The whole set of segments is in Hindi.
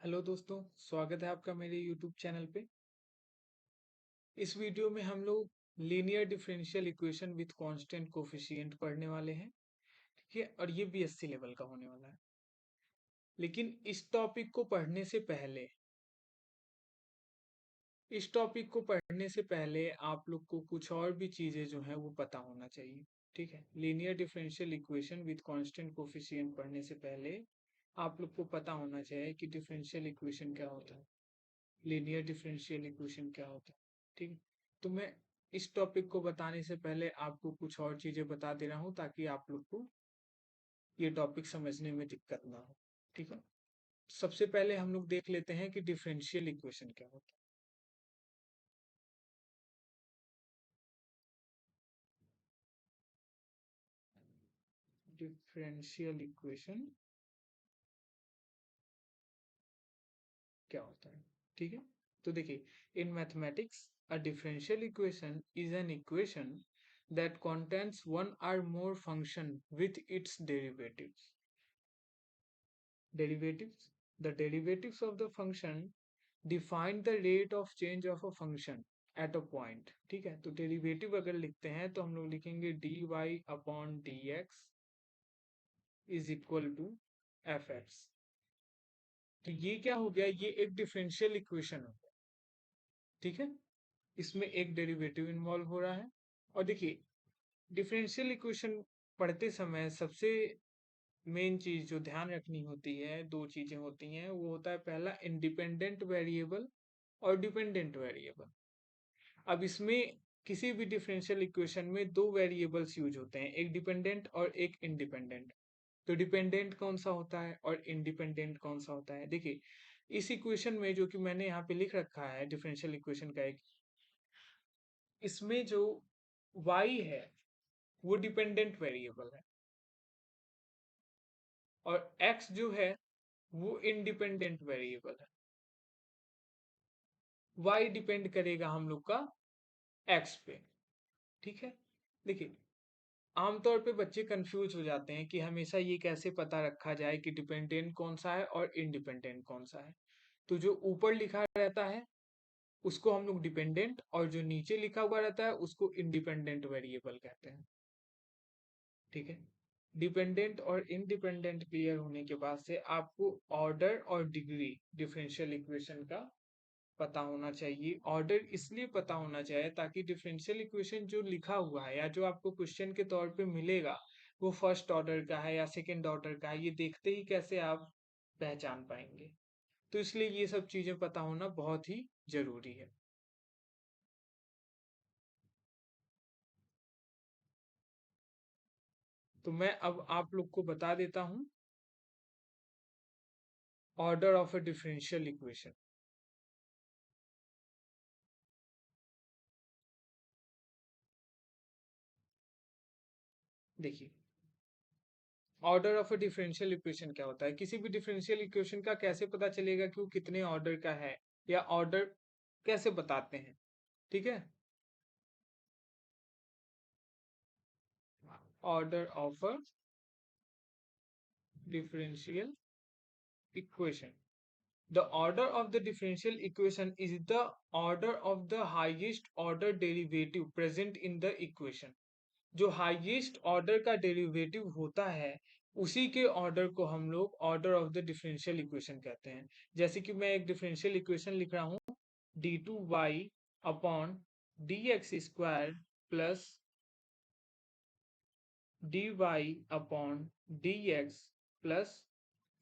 हेलो दोस्तों, स्वागत है आपका मेरे यूट्यूब चैनल पे। इस वीडियो में हम लोग linear differential equation with constant coefficient पढ़ने वाले हैं। ठीक है, और ये बीएससी लेवल का होने वाला है। लेकिन इस टॉपिक को पढ़ने से पहले आप लोग को कुछ और भी चीजें जो है वो पता होना चाहिए। ठीक है, linear differential equation with constant coefficient पढ़ने से पहले आप लोग को पता होना चाहिए कि डिफरेंशियल इक्वेशन क्या होता है, लीनियर डिफरेंशियल इक्वेशन क्या होता है। ठीक है, तो मैं इस टॉपिक को बताने से पहले आपको कुछ और चीजें बता दे रहा हूँ ताकि आप लोग को ये टॉपिक समझने में दिक्कत ना हो। ठीक है, सबसे पहले हम लोग देख लेते हैं कि डिफरेंशियल इक्वेशन क्या होता है। डिफरेंशियल इक्वेशन क्या होता है। ठीक है, तो देखिए, in mathematics a differential equation is an equation that contains one or more function with its derivatives. The derivatives of the function define the rate of change of a function at a point. ठीक है, तो डेरिवेटिव अगर लिखते हैं तो हम लोग लिखेंगे dy upon dx is equal to f x. तो ये क्या हो गया, ये एक डिफरेंशियल इक्वेशन हो गया। ठीक है, इसमें एक डेरिवेटिव इन्वॉल्व हो रहा है। और देखिए, डिफरेंशियल इक्वेशन पढ़ते समय सबसे मेन चीज जो ध्यान रखनी होती है, दो चीजें होती हैं। वो होता है पहला इंडिपेंडेंट वेरिएबल और डिपेंडेंट वेरिएबल। अब इसमें किसी भी डिफरेंशियल इक्वेशन में दो वेरिएबल्स यूज होते हैं, एक डिपेंडेंट और एक इंडिपेंडेंट। तो डिपेंडेंट कौन सा होता है और इंडिपेंडेंट कौन सा होता है। देखिए, इस इक्वेशन में जो कि मैंने यहाँ पे लिख रखा है डिफरेंशियल इक्वेशन का एक, इसमें जो y है वो डिपेंडेंट वेरिएबल है और x जो है वो इंडिपेंडेंट वेरिएबल है। y डिपेंड करेगा हम लोग का x पे। ठीक है, देखिए, आमतौर पे बच्चे कंफ्यूज हो जाते हैं कि हमेशा ये कैसे पता रखा जाए कि डिपेंडेंट कौन सा है और इंडिपेंडेंट कौन सा है। तो जो ऊपर लिखा रहता है उसको हम लोग डिपेंडेंट, और जो नीचे लिखा हुआ रहता है उसको इंडिपेंडेंट वेरिएबल कहते हैं। ठीक है, डिपेंडेंट और इंडिपेंडेंट क्लियर होने के बाद से आपको ऑर्डर और डिग्री डिफरेंशियल इक्वेशन का पता होना चाहिए। ऑर्डर इसलिए पता होना चाहिए ताकि डिफरेंशियल इक्वेशन जो लिखा हुआ है या जो आपको क्वेश्चन के तौर पे मिलेगा वो फर्स्ट ऑर्डर का है या सेकंड ऑर्डर का है, ये देखते ही कैसे आप पहचान पाएंगे। तो इसलिए ये सब चीजें पता होना बहुत ही जरूरी है। तो मैं अब आप लोग को बता देता हूं order of a differential equation. देखिए, order of a differential equation क्या होता है। किसी भी डिफरेंशियल इक्वेशन का कैसे पता चलेगा कि वो कितने ऑर्डर का है, या ऑर्डर कैसे बताते हैं। ठीक है, order of a differential equation. The order of the differential equation is the order of the highest order derivative present in the equation. जो हाईएस्ट ऑर्डर का डेरिवेटिव होता है उसी के ऑर्डर को हम लोग order of the differential equation कहते हैं। जैसे कि मैं एक डिफरेंशियल इक्वेशन लिख रहा हूँ, d two y upon D x square plus dy upon dx plus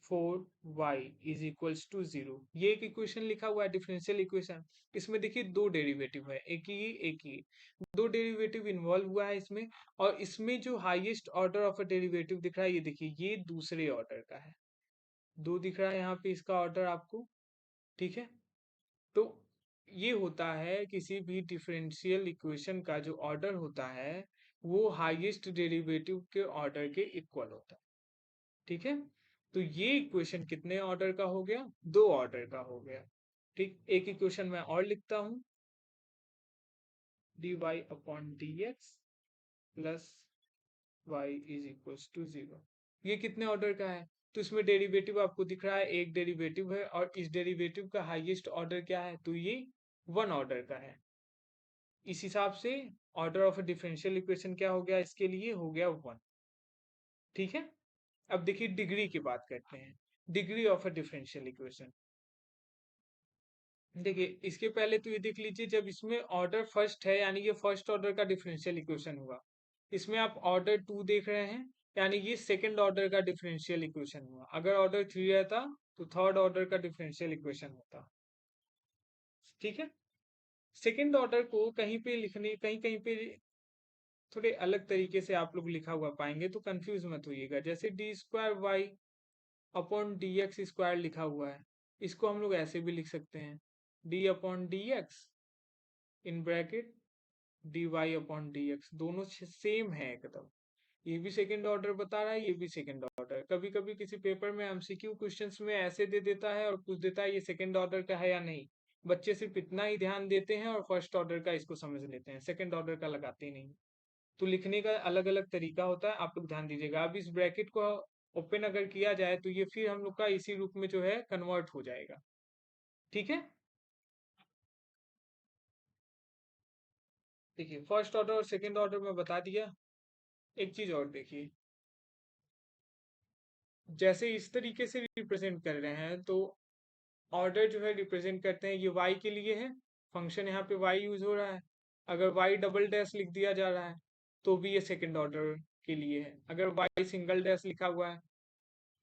4y is equals to 0। ये एक इक्वेशन लिखा हुआ है डिफरेंशियल इक्वेशन। इसमें देखिए दो डेरिवेटिव है, एक ही दो डेरिवेटिव इन्वॉल्व हुआ है इसमें। और इसमें जो highest order of a derivative दिख रहा है, ये देखिए ये दूसरे ऑर्डर का है। दो दिख रहा है यहाँ पे इसका ऑर्डर आपको। ठीक है, तो ये होता है किसी भी डिफरेंशियल इक्वेशन का जो ऑर्डर होता है वो हाईएस्ट डेरिवेटिव के ऑर्डर के इक्वल होता है। ठीक है, तो ये इक्वेशन कितने ऑर्डर का हो गया, दो ऑर्डर का हो गया। ठीक, एक इक्वेशन मैं और लिखता हूं, dy upon dx plus y is equal to 0। ये कितने ऑर्डर का है, तो इसमें डेरिवेटिव आपको दिख रहा है, एक डेरिवेटिव है और इस डेरिवेटिव का हाईएस्ट ऑर्डर क्या है, तो ये 1 ऑर्डर का है। इस हिसाब से order of a differential equation क्या हो गया, इसके लिए हो गया 1। ठीक है, अब देखिए डिग्री की बात करते हैं, degree of a differential equation. देखिए इसके पहले तो ये देख लीजिए, जब इसमें ऑर्डर फर्स्ट है यानी ये फर्स्ट ऑर्डर का डिफरेंशियल इक्वेशन हुआ। इसमें आप ऑर्डर 2 देख रहे हैं यानी ये सेकंड ऑर्डर का डिफरेंशियल इक्वेशन हुआ। अगर ऑर्डर 3 रहता तो थर्ड ऑर्डर का डिफरेंशियल इक्वेशन होता। ठीक है, सेकंड ऑर्डर को कहीं पे लिखने, कहीं कहीं पे थोड़े अलग तरीके से आप लोग लिखा हुआ पाएंगे, तो कंफ्यूज मत होइएगा। जैसे d square y upon D x square लिखा हुआ है, इसको हम लोग ऐसे भी लिख सकते हैं, d upon D x in bracket d Y upon D x, दोनों सेम है एकदम। ये भी सेकंड ऑर्डर बता रहा है, ये भी सेकंड ऑर्डर। कभी कभी किसी पेपर में एमसीक्यू क्वेश्चंस में ऐसे दे देता है और पूछ देता है ये सेकंड ऑर्डर का है या नहीं। बच्चे सिर्फ इतना ही ध्यान देते हैं और फर्स्ट ऑर्डर का इसको समझ लेते हैं, सेकंड ऑर्डर का लगाते ही नहीं। तो लिखने का अलग अलग तरीका होता है, आप लोग ध्यान दीजिएगा। अब इस ब्रैकेट को ओपन अगर किया जाए तो ये फिर हम लोग का इसी रूप में जो है कन्वर्ट हो जाएगा। ठीक है, देखिए फर्स्ट ऑर्डर और सेकंड ऑर्डर में बता दिया। एक चीज और देखिए, जैसे इस तरीके से रिप्रेजेंट कर रहे हैं तो ऑर्डर जो है रिप्रेजेंट करते हैं, ये y के लिए है, फंक्शन यहाँ पे y यूज हो रहा है। अगर y डबल डैश लिख दिया जा रहा है तो भी ये सेकंड ऑर्डर के लिए है। अगर y सिंगल डैश लिखा हुआ है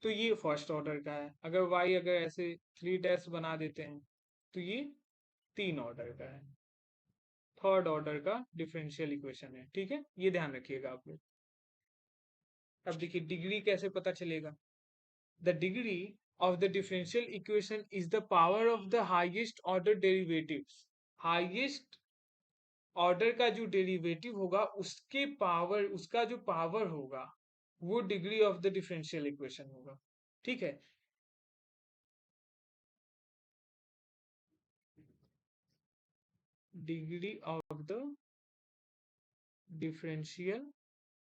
तो ये फर्स्ट ऑर्डर का है। अगर y अगर ऐसे 3 डैश बना देते हैं तो ये 3 ऑर्डर का है, थर्ड ऑर्डर का डिफरेंशियल इक्वेशन है। ठीक है, ये ध्यान रखिएगा आप लोग। अब देखिए डिग्री कैसे पता चलेगा। The degree of the differential equation is the power of the highest order derivatives. Highest order का जो डेरिवेटिव होगा उसके पावर, उसका जो पावर होगा वो degree of the differential equation होगा। ठीक है, degree of the differential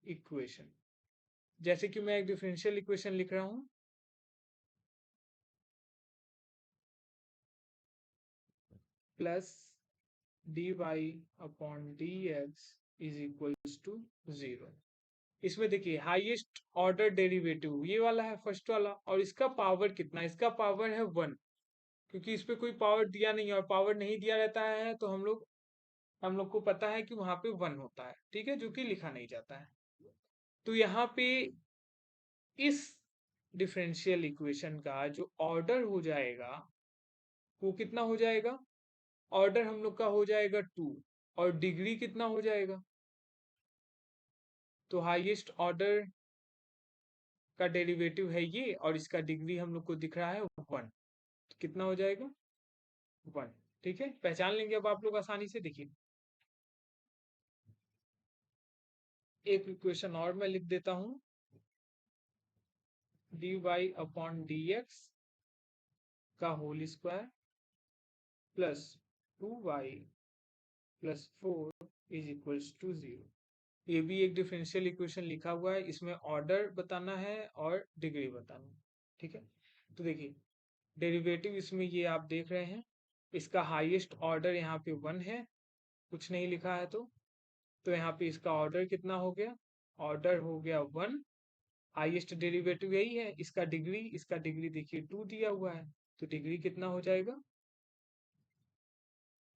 equation. जैसे कि मैं एक डिफरेंशियल इक्वेशन लिख रहा हूं, plus d Y upon D x is equals to 0। इसमें देखिए हाईएस्ट ऑर्डर डेरिवेटिव ये वाला है, फर्स्ट वाला, और इसका पावर कितना, इसका पावर है 1। क्योंकि इस पे कोई पावर दिया नहीं है और पावर नहीं दिया रहता है तो हम लोग को पता है कि वहां पे 1 होता है। ठीक है, जो कि लिखा नहीं जाता है। तो यहाँ पे इस डिफरेंशियल इक्वेशन का जो ऑर्डर हो जाएगा वो कितना हो जाएगा, ऑर्डर हम लोग का हो जाएगा 2, और डिग्री कितना हो जाएगा, तो हाईएस्ट ऑर्डर का डेरिवेटिव है ये और इसका डिग्री हम लोग को दिख रहा है 1, तो कितना हो जाएगा 1। ठीक है, पहचान लेंगे अब आप लोग आसानी से। देखिए एक इक्वेशन और मैं लिख देता हूं, D Y upon D X का whole square plus 2y plus 4 is equals to 0। ये भी एक डिफरेंशियल इक्वेशन लिखा हुआ है, इसमें ऑर्डर बताना है और डिग्री बताना है। ठीक है, तो देखिए डेरिवेटिव इसमें ये आप देख रहे हैं, इसका हाईएस्ट ऑर्डर यहाँ पे 1 है, कुछ नहीं लिखा है तो यहाँ पे इसका ऑर्डर कितना हो गया, ऑर्डर हो गया 1। हाईएस्ट डेरिवेटिव यही है, इसका डिग्री देखिए 2 दिया हुआ है, तो डिग्री कितना हो जाएगा,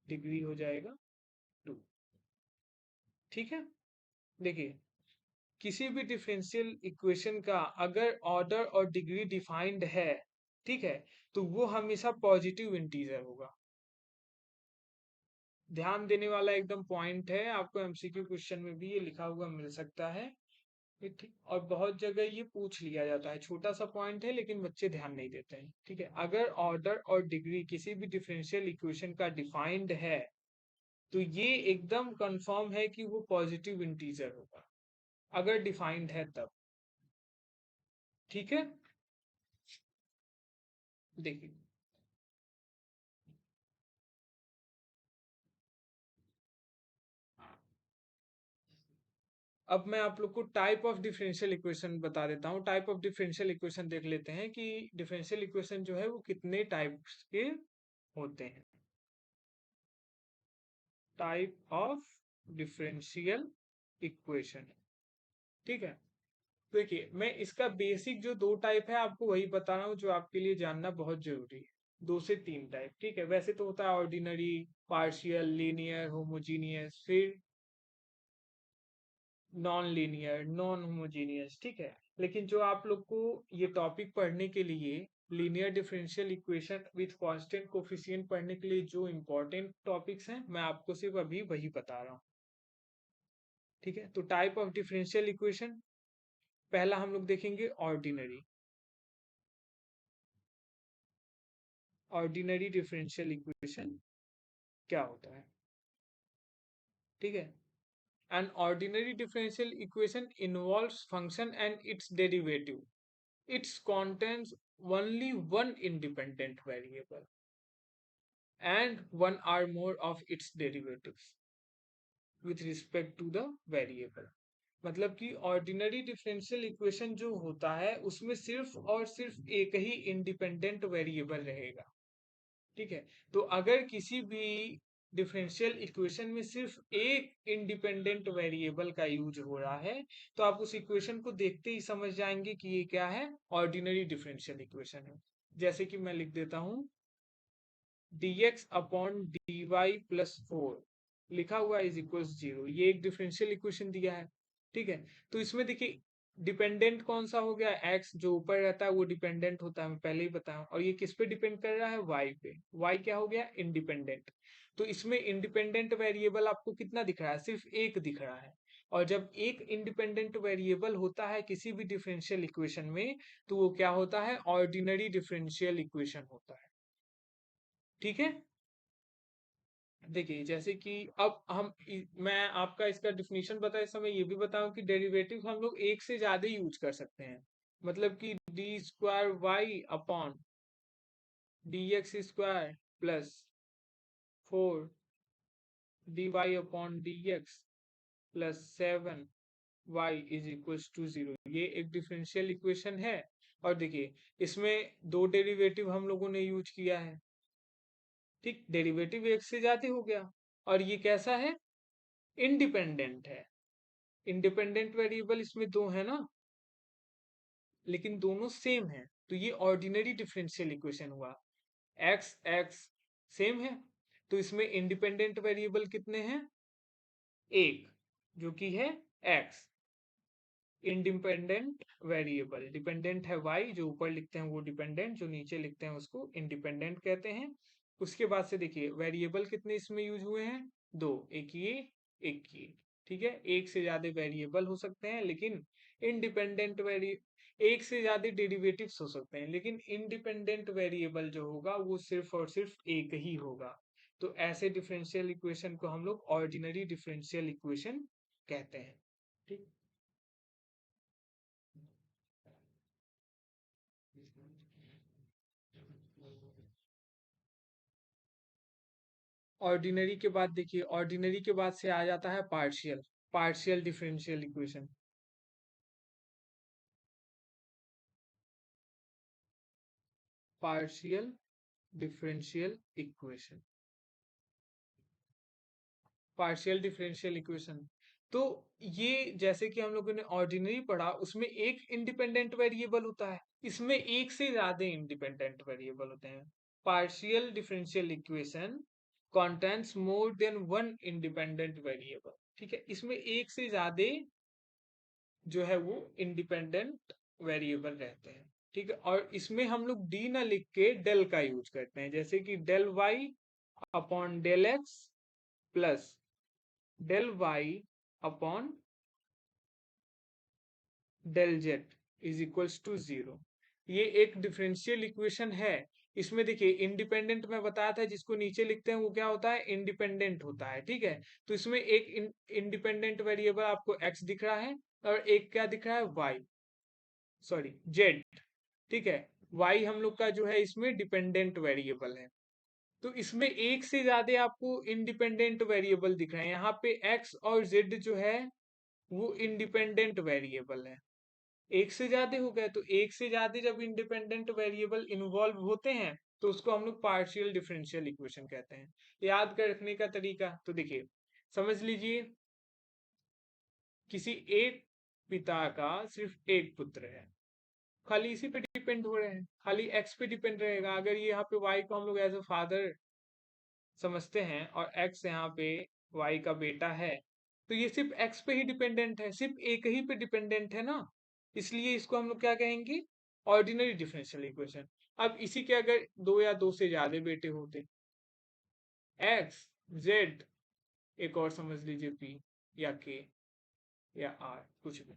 डिग्री हो जाएगा 2। ठीक है, देखिए किसी भी डिफरेंशियल इक्वेशन का अगर ऑर्डर और डिग्री डिफाइंड है, ठीक है, तो वो हमेशा पॉजिटिव इंटीजर होगा। ध्यान देने वाला एकदम पॉइंट है, आपको एमसीक्यू क्वेश्चन में भी ये लिखा हुआ मिल सकता है। ठीक, और बहुत जगह ये पूछ लिया जाता है, छोटा सा पॉइंट है लेकिन बच्चे ध्यान नहीं देते हैं। ठीक है, अगर ऑर्डर और डिग्री किसी भी डिफरेंशियल इक्वेशन का डिफाइंड है तो ये एकदम कंफर्म है कि वो पॉजिटिव इंटीजर होगा, अगर डिफाइंड है तब। ठीक है, देखिए अब मैं आप लोग को टाइप ऑफ डिफरेंशियल इक्वेशन बता देता हूँ। टाइप ऑफ डिफरेंशियल इक्वेशन देख लेते हैं कि डिफरेंशियल इक्वेशन जो है वो कितने टाइप्स के होते हैं। टाइप ऑफ डिफरेंशियल इक्वेशन, ठीक है। तो देखिए, मैं इसका बेसिक जो दो टाइप है आपको वही बता रहा हूँ जो आपके लिए जानना बहुत जरूरी है। 2 से 3 टाइप, ठीक है। वैसे तो होता है ऑर्डिनरी, पार्शियल, लीनियर, होमोजीनियस, फिर नॉन लीनियर, नॉन होमोजीनियस, ठीक है। लेकिन जो आप लोग को ये टॉपिक पढ़ने के लिए, linear differential equation with constant coefficient पढ़ने के लिए जो इंपॉर्टेंट टॉपिक्स हैं, मैं आपको सिर्फ अभी वही बता रहा हूँ, ठीक है। तो टाइप ऑफ डिफरेंशियल इक्वेशन, पहला हम लोग देखेंगे ऑर्डिनरी। ऑर्डिनरी डिफरेंशियल इक्वेशन क्या होता है, ठीक है। An ordinary differential equation involves function and its derivative. It contains only one independent variable and one or more of its derivatives with respect to the variable. मतलब कि ऑर्डिनरी डिफरेंशियल इक्वेशन जो होता है उसमें सिर्फ और सिर्फ एक ही इंडिपेंडेंट वेरिएबल रहेगा, ठीक है। तो अगर किसी भी डिफरेंशियल इक्वेशन में सिर्फ एक इंडिपेंडेंट वेरिएबल का यूज हो रहा है तो आप उस इक्वेशन को देखते ही समझ जाएंगे कि ये क्या है, ऑर्डिनरी डिफरेंशियल इक्वेशन है। जैसे कि मैं लिख देता हूं dx अपॉन dy प्लस 4 लिखा हुआ इज इक्वल 0, ये एक डिफरेंशियल इक्वेशन दिया है, ठीक है। तो इसमें देखिए डिपेंडेंट कौन सा हो गया, x जो ऊपर रहता है वो डिपेंडेंट होता है, मैं पहले ही बताया। और ये किस पे डिपेंड कर रहा है, y पे। y क्या हो गया, इंडिपेंडेंट। तो इसमें इंडिपेंडेंट वेरिएबल आपको कितना दिख रहा है, सिर्फ एक दिख रहा है। और जब एक इंडिपेंडेंट वेरिएबल होता है किसी भी डिफरेंशियल इक्वेशन में तो वो क्या होता है, ऑर्डिनरी डिफरेंशियल इक्वेशन होता है, ठीक है। देखिए जैसे कि अब मैं आपका इसका डिफिनीशन बताए समय ये भी बताऊं कि डेरिवेटिव हम लोग एक से ज्यादा यूज कर सकते हैं। मतलब कि d square y upon D x square plus 4 d Y upon D x plus 7 y is equal to 0, ये एक डिफरेंशियल इक्वेशन है। और देखिए इसमें दो डेरिवेटिव हम लोगों ने यूज किया है, ठीक। डेरिवेटिव एक से ज्यादा हो गया और ये कैसा है, इंडिपेंडेंट है। इंडिपेंडेंट वेरिएबल इसमें दो है ना, लेकिन दोनों सेम है, तो ये ऑर्डिनरी डिफरेंशियल इक्वेशन हुआ। एक्स एक्स सेम है, तो इसमें इंडिपेंडेंट वेरिएबल कितने हैं, एक, जो कि है एक्स। इंडिपेंडेंट वेरिएबल, डिपेंडेंट है वाई, जो ऊपर लिखते हैं वो डिपेंडेंट, जो नीचे लिखते हैं उसको इंडिपेंडेंट कहते हैं। उसके बाद से देखिए वेरिएबल कितने इसमें यूज हुए हैं, दो, एक ये एक ये, ठीक है। एक से ज्यादा वेरिएबल हो सकते हैं लेकिन इंडिपेंडेंट वेरी एक से ज्यादा डेरिवेटिव्स हो सकते हैं लेकिन इंडिपेंडेंट वेरिएबल जो होगा वो सिर्फ और सिर्फ एक ही होगा। तो ऐसे डिफरेंशियल इक्वेशन को हम लोग ऑर्डिनरी डिफरेंशियल इक्वेशन कहते हैं, ठीक। ऑर्डिनरी के बाद देखिए, ऑर्डिनरी के बाद से आ जाता है partial. Partial differential equation, partial differential equation, partial differential equation. तो ये जैसे कि हम लोगों ने ऑर्डिनरी पढ़ा उसमें एक इंडिपेंडेंट वेरिएबल होता है, इसमें एक से ज्यादा इंडिपेंडेंट वेरिएबल होते हैं। Partial differential equation contains more than one independent variable, ठीक है। इसमें एक से ज्यादा जो है वो इंडिपेंडेंट वेरिएबल रहते हैं, ठीक है। और इसमें हम लोग डी ना लिख के डेल का यूज करते हैं, जैसे कि del y upon del x plus del y upon del z is equals to 0। ये एक डिफरेंशियल इक्वेशन है। इसमें देखिए इंडिपेंडेंट मैं बताया था जिसको नीचे लिखते हैं वो क्या होता है, इंडिपेंडेंट होता है, ठीक है। तो इसमें एक इंडिपेंडेंट वेरिएबल आपको एक्स दिख रहा है और एक क्या दिख रहा है, वाई, सॉरी जेड, ठीक है। y हम लोग का जो है इसमें डिपेंडेंट वेरिएबल है। तो इसमें एक से ज्यादा आपको इंडिपेंडेंट वेरिएबल दिख रहे हैं, यहाँ पे x और z जो है वो इंडिपेंडेंट वेरिएबल है। एक से ज्यादा हो गया, तो एक से ज्यादा जब इंडिपेंडेंट वेरिएबल इन्वॉल्व होते हैं तो उसको हम लोग पार्शियल डिफरेंशियल इक्वेशन कहते हैं। याद कर रखने का तरीका तो देखिए, समझ लीजिए किसी एक पिता का सिर्फ एक पुत्र है, खाली इसी पे डिपेंड हो रहे हैं, खाली एक्स पे डिपेंड रहेगा। अगर ये यहाँ पे वाई को हम लोग एज अ फादर समझते हैं और एक्स यहाँ पे वाई का बेटा है, तो ये सिर्फ एक्स पे ही डिपेंडेंट है, सिर्फ एक ही पे डिपेंडेंट है ना, इसलिए इसको हम लोग क्या कहेंगे, ऑर्डिनरी डिफरेंशियल इक्वेशन। अब इसी के अगर दो या दो से ज्यादा बेटे होते, एक्स जेड, एक और समझ लीजिए पी या के या आर, कुछ भी,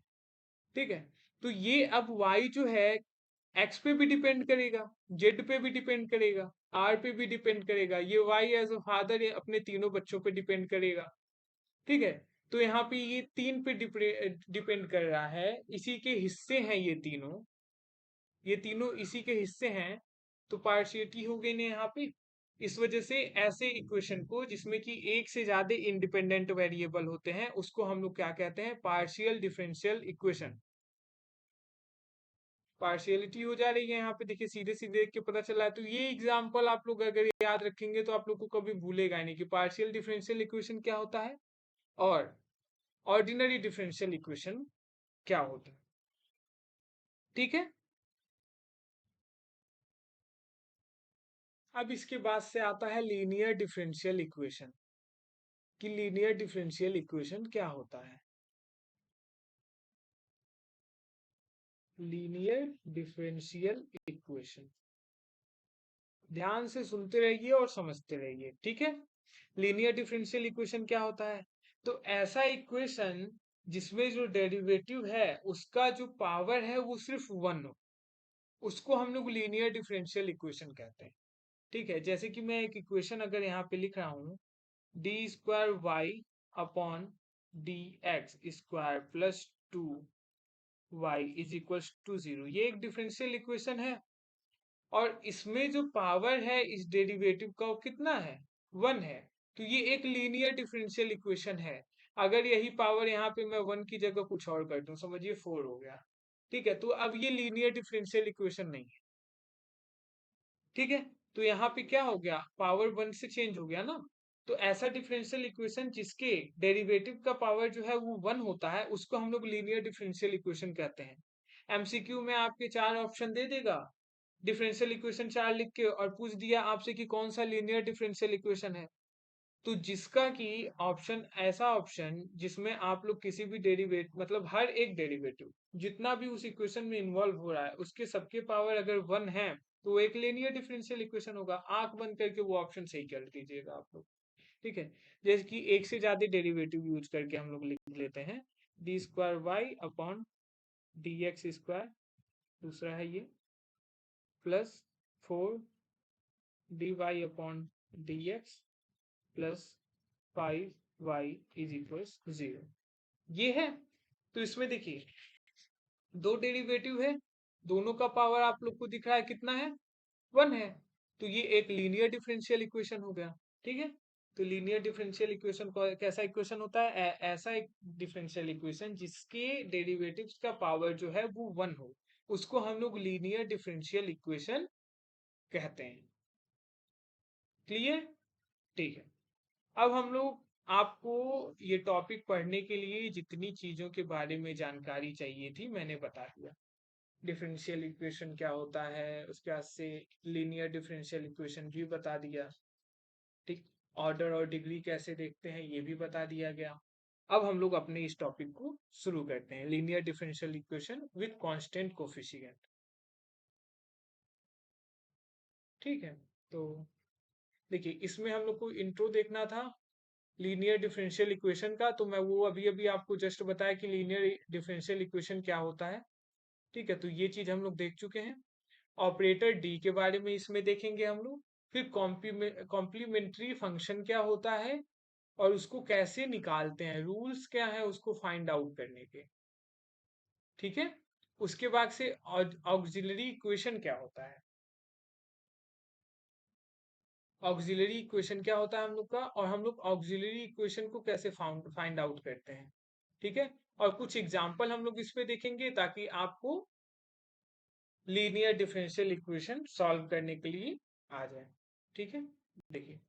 ठीक है, तो ये अब वाई जो है एक्स पे भी डिपेंड करेगा, जेड पे भी डिपेंड करेगा, आर पे भी डिपेंड करेगा, ये वाई एज अ फादर अपने तीनों बच्चों पे डिपेंड करेगा, ठीक है। तो यहाँ पे ये तीन पे डिपेंड कर रहा है, इसी के हिस्से हैं ये तीनों इसी के हिस्से हैं, तो पार्शियलिटी हो गई ना यहाँ पे। इस वजह से ऐसे इक्वेशन को जिसमें कि एक से ज्यादा इंडिपेंडेंट वेरिएबल होते हैं उसको हम लोग क्या कहते हैं, पार्शियल डिफरेंशियल इक्वेशन। पार्शियलिटी हो जा रही है यहाँ पे, देखिए सीधे सीधे देख के पता चला है। तो ये एग्जांपल आप लोग अगर याद रखेंगे तो आप लोग को कभी भूलेगा नहीं कि पार्शियल डिफरेंशियल इक्वेशन क्या होता है और ऑर्डिनरी डिफरेंशियल इक्वेशन क्या होता है, ठीक है। अब इसके बाद से आता है लीनियर डिफरेंशियल इक्वेशन, कि लीनियर डिफरेंशियल इक्वेशन क्या होता है। लीनियर डिफरेंशियल इक्वेशन, ध्यान से सुनते रहिए और समझते रहिए, ठीक है। लीनियर डिफरेंशियल इक्वेशन क्या होता है, तो ऐसा इक्वेशन जिसमें जो डेरिवेटिव है उसका जो पावर है वो सिर्फ वन हो, उसको हम लोग लीनियर डिफरेंशियल इक्वेशन कहते हैं, ठीक है। जैसे कि मैं एक इक्वेशन अगर यहाँ पे लिख रहा हूँ, d square y upon D x square plus two y is equal to zero, ये एक डिफरेंशियल इक्वेशन है और इसमें जो पावर है इस डेरिवेटिव का वो कितना है, वन है, तो ये एक लीनियर डिफरेंशियल इक्वेशन है। अगर यही पावर यहाँ पे मैं वन की जगह कुछ और कर दूं, समझिए फोर हो गया, ठीक है, तो अब ये लीनियर डिफरेंशियल इक्वेशन नहीं है, ठीक है। तो यहाँ पे क्या हो गया, पावर वन से चेंज हो गया ना। तो ऐसा डिफरेंशियल इक्वेशन जिसके डेरिवेटिव का पावर जो है वो वन होता है उसको हम लोग लीनियर डिफरेंशियल इक्वेशन कहते हैं। एमसीक्यू में आपके चार ऑप्शन दे देगा, डिफरेंशियल इक्वेशन चार लिख के, और पूछ दिया आपसे कि कौन सा लीनियर डिफरेंशियल इक्वेशन है, तो जिसका कि ऑप्शन, ऐसा ऑप्शन जिसमें आप लोग किसी भी डेरिवेट मतलब हर एक डेरिवेटिव जितना भी उस इक्वेशन में इन्वॉल्व हो रहा है उसके सबके पावर अगर वन है तो वो एक लीनियर डिफरेंशियल इक्वेशन होगा। आंख बंद करके वो ऑप्शन सही कर दीजिएगा आप लोग, ठीक है। जैसे कि एक से ज्यादा डेरिवेटिव यूज करके हम लोग लिख लेते हैं, d square y upon D x square, दूसरा है ये, plus four d Y upon D x plus five y is equal zero, ये है। तो इसमें देखिए दो डेरिवेटिव है, दोनों का पावर आप लोग को दिख रहा है कितना है, वन है, तो ये एक लीनियर डिफरेंशियल इक्वेशन हो गया, ठीक है। तो लीनियर डिफरेंशियल इक्वेशन कैसा इक्वेशन होता है, ऐसा एक डिफरेंशियल इक्वेशन जिसके डेरिवेटिव्स का पावर जो है वो वन हो, उसको हम लोग लीनियर डिफरेंशियल इक्वेशन कहते हैं, क्लियर, ठीक है। अब हम लोग, आपको ये टॉपिक पढ़ने के लिए जितनी चीजों के बारे में जानकारी चाहिए थी मैंने बता दिया। डिफरेंशियल इक्वेशन क्या होता है, उसके बाद से लीनियर डिफरेंशियल इक्वेशन भी बता दिया, ठीक, ऑर्डर और डिग्री कैसे देखते हैं ये भी बता दिया गया। अब हम लोग अपने इस टॉपिक को शुरू करते हैं, linear differential equation with constant coefficient, ठीक है। तो देखिए इसमें हम लोग को इंट्रो देखना था लीनियर डिफरेंशियल इक्वेशन का, तो मैं वो अभी अभी आपको जस्ट बताया कि लीनियर डिफरेंशियल इक्वेशन क्या होता है, ठीक है। तो ये चीज हम लोग देख चुके हैं। ऑपरेटर डी के बारे में इसमें देखेंगे हम लोग, फिर कॉम्प्लीमेंट्री फंक्शन क्या होता है और उसको कैसे निकालते हैं, रूल्स क्या है उसको फाइंड आउट करने के, ठीक है। उसके बाद से ऑक्सिलरी इक्वेशन क्या होता है, ऑक्सिलरी इक्वेशन क्या होता है हम लोग का, और हम लोग ऑक्सिलरी इक्वेशन को कैसे फाइंड आउट करते हैं, ठीक है। और कुछ एग्जाम्पल हम लोग इस पे देखेंगे ताकि आपको लीनियर डिफरेंशियल इक्वेशन सॉल्व करने के लिए आ जाए। ठीक है, देखिए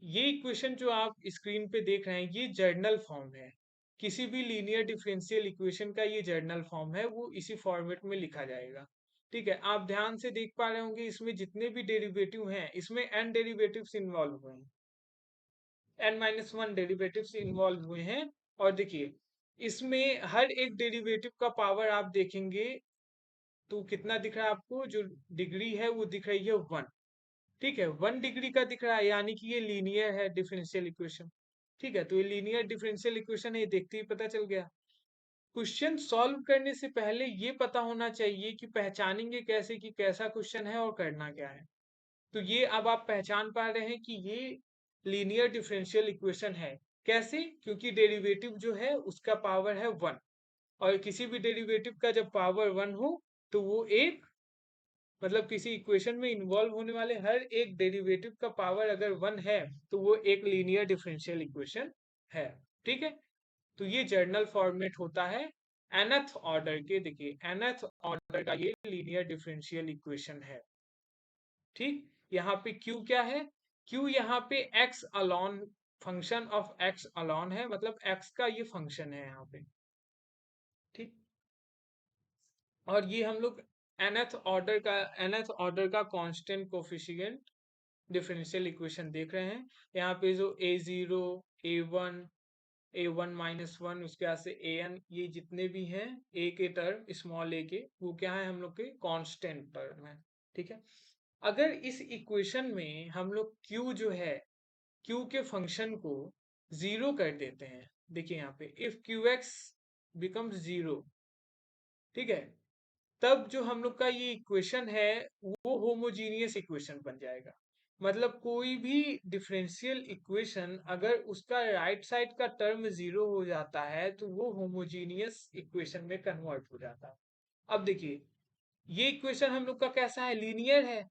ये इक्वेशन जो आप स्क्रीन पे देख रहे हैं ये जर्नल फॉर्म है। किसी भी लीनियर डिफरेंशियल इक्वेशन का ये जर्नल फॉर्म है, वो इसी फॉर्मेट में लिखा जाएगा। ठीक है, आप ध्यान से देख पा रहे होंगे इसमें जितने भी डेरिवेटिव हैं इसमें n डेरिवेटिव्स इन्वॉल्व हुए हैं, n-1 डेरिवेटिव्स इन्वॉल्व हुए हैं। और देखिए इसमें हर एक डेरिवेटिव का पावर आप देखेंगे तो कितना दिख रहा है आपको, जो डिग्री है वो दिख रही है 1। ठीक है, 1 डिग्री का दिख रहा है, यानी कि ये लीनियर है डिफरेंशियल इक्वेशन। ठीक है, तो ये लीनियर डिफरेंशियल इक्वेशन है, ये देखते ही पता चल गया। क्वेश्चन सॉल्व करने से पहले ये पता होना चाहिए कि पहचानेंगे कैसे कि कैसा क्वेश्चन है और करना क्या है। तो ये अब आप पहचान पा रहे हैं कि ये लीनियर डिफरेंशियल इक्वेशन है। कैसे? क्योंकि डेरिवेटिव जो है उसका पावर है 1, और किसी भी डेरिवेटिव का जब पावर 1 हो तो वो एक, मतलब किसी इक्वेशन में इन्वॉल्व होने वाले हर एक डेरिवेटिव का पावर अगर 1 है तो वो एक लीनियर डिफरेंशियल इक्वेशन है। ठीक है, तो ये जर्नल फॉर्मेट होता है nth ऑर्डर के। देखिए nth ऑर्डर का ये लीनियर डिफरेंशियल इक्वेशन है। ठीक, यहाँ पे q क्या है? q यहाँ पे x alone, function of x alone है, मतलब x का ये फंक्शन है यहाँ पे। ठीक, और ये हम लोग nth ऑर्डर का कांस्टेंट कोफिशिएंट डिफरेंशियल इक्वेशन देख रहे हैं। यहाँ पे जो a0, a1, a1-1, उसके बाद से an, ये जितने भी हैं a के टर्म, स्मॉल a के, वो क्या है हम लोग के कांस्टेंट टर्म है। ठीक है, अगर इस इक्वेशन में हम लोग q जो है, q के फंक्शन को 0 कर देते हैं। देखिए यहाँ पे इफ qx बिकम्स 0, ठीक है, तब जो हम लोग का ये इक्वेशन है वो होमोजीनियस इक्वेशन बन जाएगा। मतलब कोई भी डिफरेंशियल इक्वेशन अगर उसका राइट साइड का टर्म 0 हो जाता है तो वो होमोजीनियस इक्वेशन में कन्वर्ट हो जाता है। अब देखिए ये इक्वेशन हम लोग का कैसा है, लीनियर है,